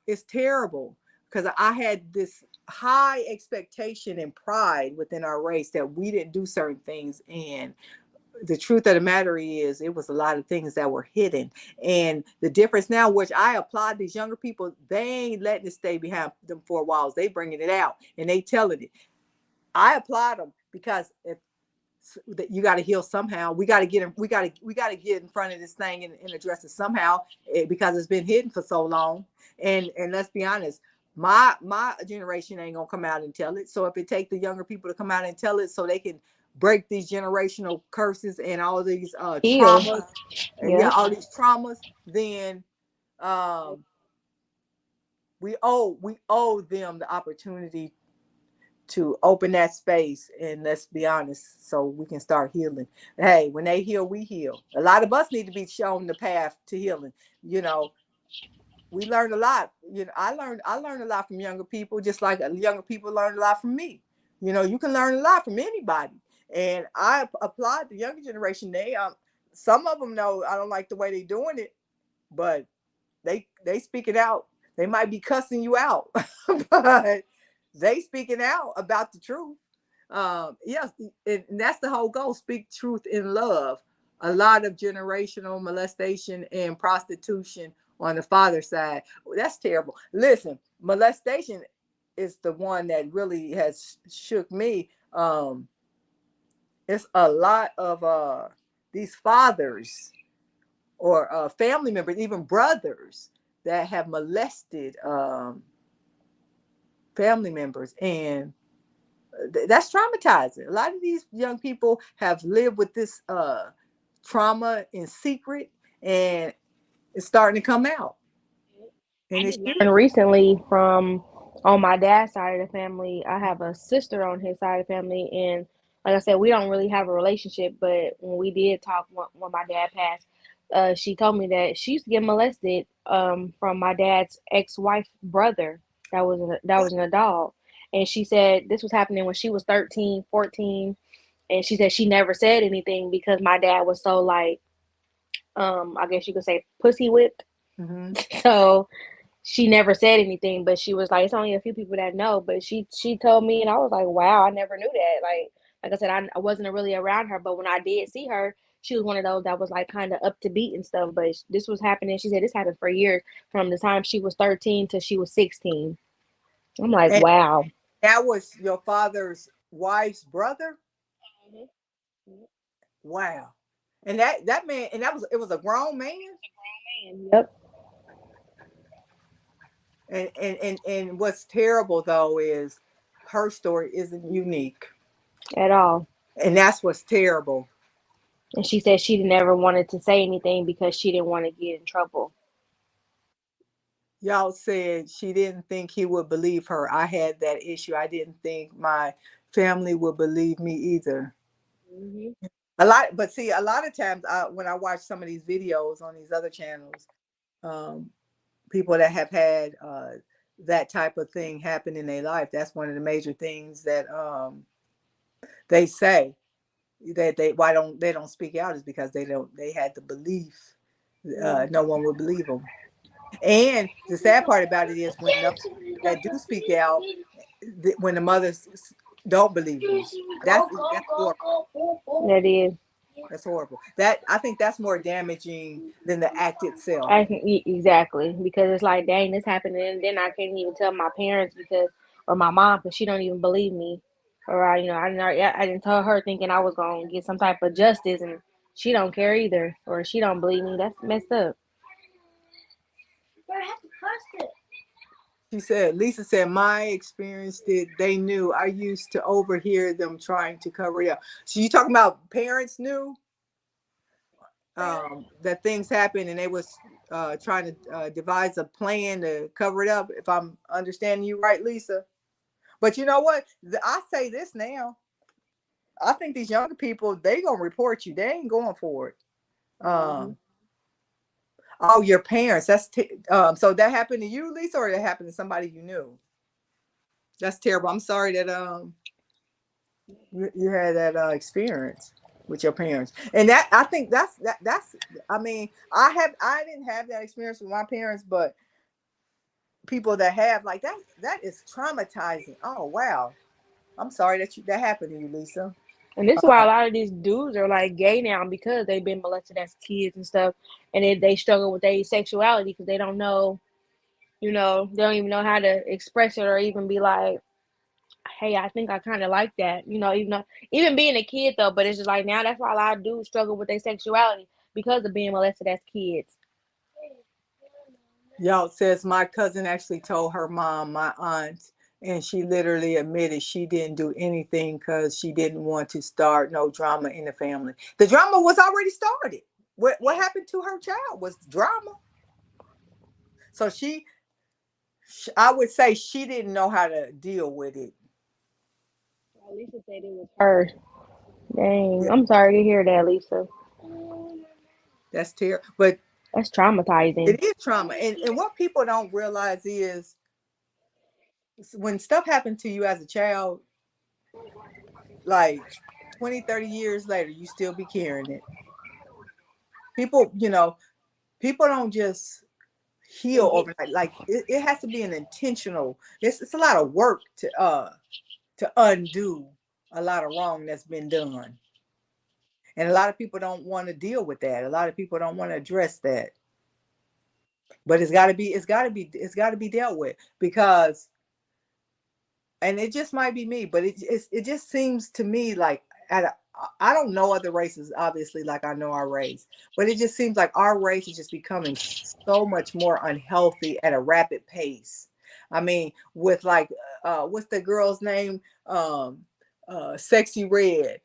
it's terrible because I had this high expectation and pride within our race that we didn't do certain things. And the truth of the matter is it was a lot of things that were hidden, and the difference now, which I applaud these younger people, they ain't letting it stay behind them four walls. They bringing it out and they telling it. I applaud them because if you got to heal somehow, we got to get in, we got to get in front of this thing and address it somehow, because it's been hidden for so long. And let's be honest, my generation ain't gonna come out and tell it. So if it take the younger people to come out and tell it so they can break these generational curses and all these Heal. traumas, Yeah. all these traumas, then um, we owe them the opportunity to open that space, and let's be honest, so we can start healing. Hey, when they heal, we heal. A lot of us need to be shown the path to healing. You know, we learned a lot. I learned a lot from younger people, just like younger people learned a lot from me. You can learn a lot from anybody, and I applaud the younger generation. Some of them know I don't like the way they're doing it, but they speak it out. They might be cussing you out, but they speaking out about the truth. Yes, and that's the whole goal: speak truth in love. A lot of generational molestation and prostitution on the father's side. That's terrible. Listen, molestation is the one that really has shook me. It's a lot of these fathers or family members, even brothers that have molested family members, and that's traumatizing. A lot of these young people have lived with this trauma in secret, and it's starting to come out. I And it just should. learned recently from on my dad's side of the family. I have a sister on his side of the family, and like I said, we don't really have a relationship. But when we did talk when my dad passed, she told me that she used to get molested from my dad's ex-wife brother that was an adult, and she said this was happening when she was 13, 14, and she said she never said anything because my dad was so like I guess you could say pussy whipped. Mm-hmm. So she never said anything, but she was like, it's only a few people that know. But she told me, and I was like, wow, I never knew that. Like I said, I wasn't really around her, but when I did see her, she was one of those that was like kind of up to beat and stuff. But this was happening. She said this happened for years, from the time she was 13 till she was 16. I'm like, And wow. that was your father's wife's brother. Mhm. Wow. And that man, and that was it was a grown man. Yep, And what's terrible though is her story isn't unique, at all. and that's what's terrible. And she said she never wanted to say anything because she didn't want to get in trouble. Y'all said she didn't think he would believe her. I had that issue. I didn't think my family would believe me either. Hmm. A lot, but see, a lot of times when I watch some of these videos on these other channels, um, people that have had that type of thing happen in their life, that's one of the major things that they say that they don't speak out is because they had the belief no one would believe them. And the sad part about it is when those that do speak out, when the mothers don't believe them, that's horrible. That is. That's horrible. That I think that's more damaging than the act itself. Exactly, because it's like, dang, this happened, and then I can't even tell my parents because, or my mom, because she don't even believe me, or I didn't tell her thinking I was gonna get some type of justice, and she don't care either, or she don't believe me. That's messed up. She said, Lisa said, my experience did they knew. I used to overhear them trying to cover it up. So you talking about parents knew that things happened and they was trying to devise a plan to cover it up, if I'm understanding you right, Lisa. But you know what? I say this now. I think these younger people, they gonna report you. They ain't going for it. Hmm. Um, oh, your parents. So that happened to you, Lisa, or that happened to somebody you knew? That's terrible. I'm sorry that you had that experience with your parents. And that I think that's I mean, I didn't have that experience with my parents, but people that have like that is traumatizing. Oh wow. I'm sorry that happened to you, Lisa. And this is why a lot of these dudes are like gay now because they've been molested as kids and stuff, and they struggle with their sexuality because they don't know, they don't even know how to express it or even be like, hey, I think I kind of like that, even being a kid though. But it's just like now that's why a lot of dudes struggle with their sexuality because of being molested as kids. Y'all says my cousin actually told her mom, my aunt, and she literally admitted she didn't do anything because she didn't want to start no drama in the family. The drama was already started. What happened to her child was drama. So I would say she didn't know how to deal with it. Lisa said it was her. Dang, Yeah, I'm sorry to hear that, Lisa. that's terrible. But That's traumatizing. it is trauma. And what people don't realize is when stuff happened to you as a child, like 20, 30 years later, you still be carrying it. People, people don't just heal overnight. Like it has to be an intentional, it's a lot of work to undo a lot of wrong that's been done. And a lot of people don't want to deal with that. A lot of people don't want to address that. But it's got to be dealt with because, and it just might be me, but it just seems to me like I don't know other races, obviously, like I know our race, but it just seems like our race is just becoming so much more unhealthy at a rapid pace. I mean, with like, what's the girl's name? Sexy Red,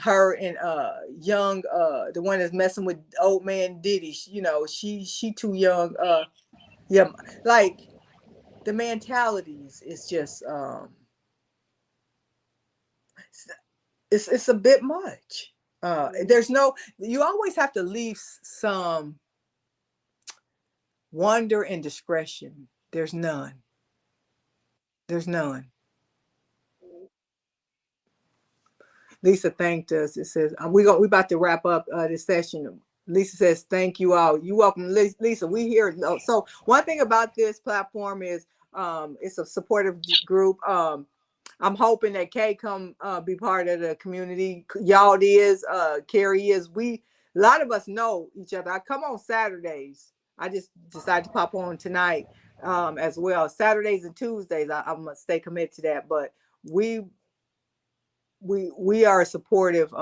her and young, the one that's messing with old man Diddy. She too young. Yeah, like the mentalities is just it's a bit much. There's no, you always have to leave some wonder and discretion. There's none. There's none. Lisa thanked us. It says we about to wrap up this session. Lisa says thank you all. You welcome, Lisa. We here. So one thing about this platform is it's a supportive group. I'm hoping that Kay come be part of the community. Y'all is, Carrie is. A lot of us know each other. I come on Saturdays. I just decided to pop on tonight as well. Saturdays and Tuesdays. I'm gonna stay committed to that. But we we are a supportive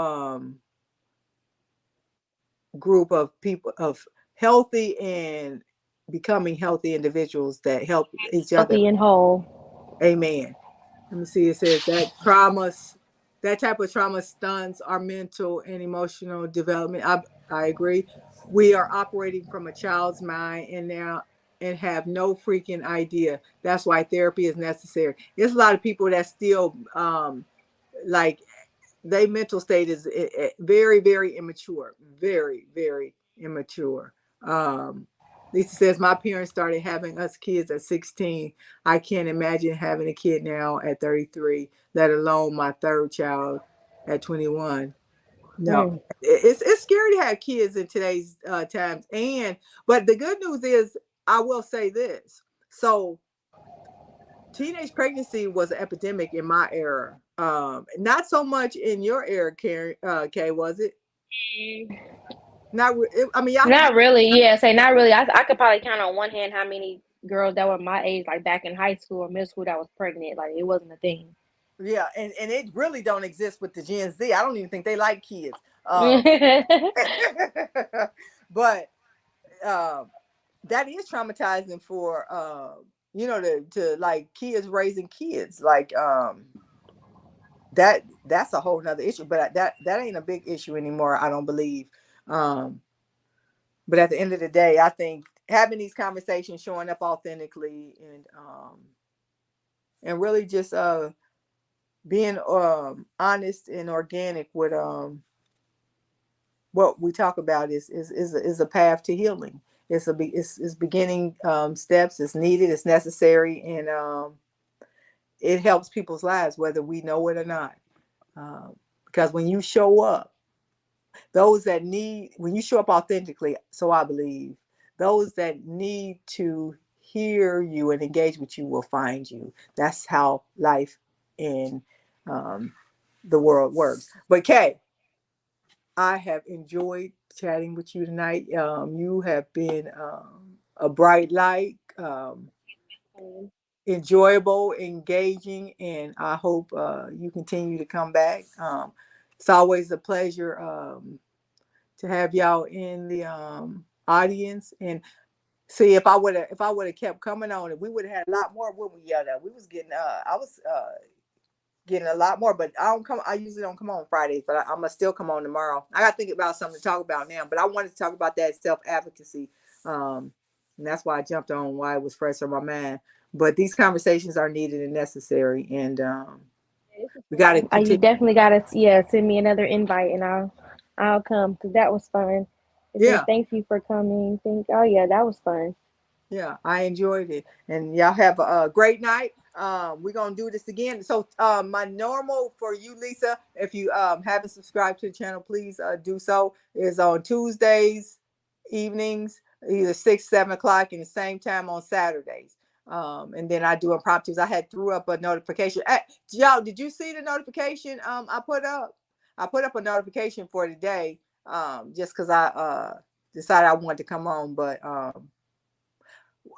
group of people, of healthy and becoming healthy individuals that help each other. Healthy and whole. Amen. Let me see. It says that type of trauma stunts our mental and emotional development. I agree. We are operating from a child's mind and have no freaking idea. That's why therapy is necessary. There's a lot of people that still like their mental state is very, very immature, very, very immature. Lisa says, my parents started having us kids at 16. I can't imagine having a kid now at 33, let alone my third child at 21. No, Mm. it's scary to have kids in today's times. But the good news is, I will say this. So teenage pregnancy was an epidemic in my era. Not so much in your era, Karen, Kay, was it? Not. I mean, y'all. Not really. Yeah, say not really. I could probably count on one hand how many girls that were my age, like back in high school or middle school, that was pregnant. Like it wasn't a thing. Yeah, and it really don't exist with the Gen Z. I don't even think they like kids. But um, that is traumatizing for to like kids raising kids. Like that's a whole nother issue. But that ain't a big issue anymore, I don't believe. Um, but at the end of the day, I think having these conversations, showing up authentically, and really just being honest and organic with what we talk about is a path to healing. It's beginning steps. It's needed. It's necessary, and it helps people's lives whether we know it or not. Because when you show up, when you show up authentically, so I believe those that need to hear you and engage with you will find you. That's how life in um, the world works. But Kay, I have enjoyed chatting with you tonight. You have been a bright light, enjoyable, engaging, and I hope you continue to come back. It's always a pleasure to have y'all in the audience. And see, if I would have kept coming on, we would have had a lot more. When we yelled out, we was getting. I was getting a lot more, but I usually don't come on Fridays, but I'm gonna still come on tomorrow. I gotta think about something to talk about now, but I wanted to talk about that self-advocacy. And that's why I jumped on, why it was fresh on my mind. But these conversations are needed and necessary, and we got to You continue. definitely gotta send me another invite and I'll come because that was fun. It says Yeah. thank you for coming. Yeah, that was fun. Yeah, I enjoyed it. And y'all have a great night. We're gonna do this again. So my normal for you, Lisa, if you haven't subscribed to the channel, please do so. Is on Tuesdays evenings, either 6, 7 o'clock, and the same time on Saturdays. And then I do impromptus. I had threw up a notification. Y'all, did you see the notification I put up? I put up a notification for today, just because I decided I wanted to come on, but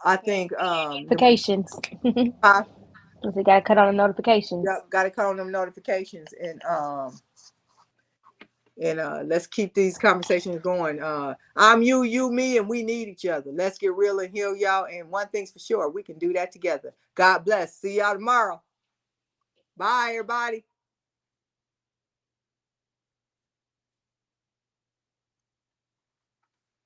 I think Notifications. uh, Because they got to cut on the notifications. got to cut on them notifications, and And let's keep these conversations going. I'm you, you, me, and we need each other. Let's get real and heal, y'all. And one thing's for sure, we can do that together. God bless. See y'all tomorrow. Bye, everybody.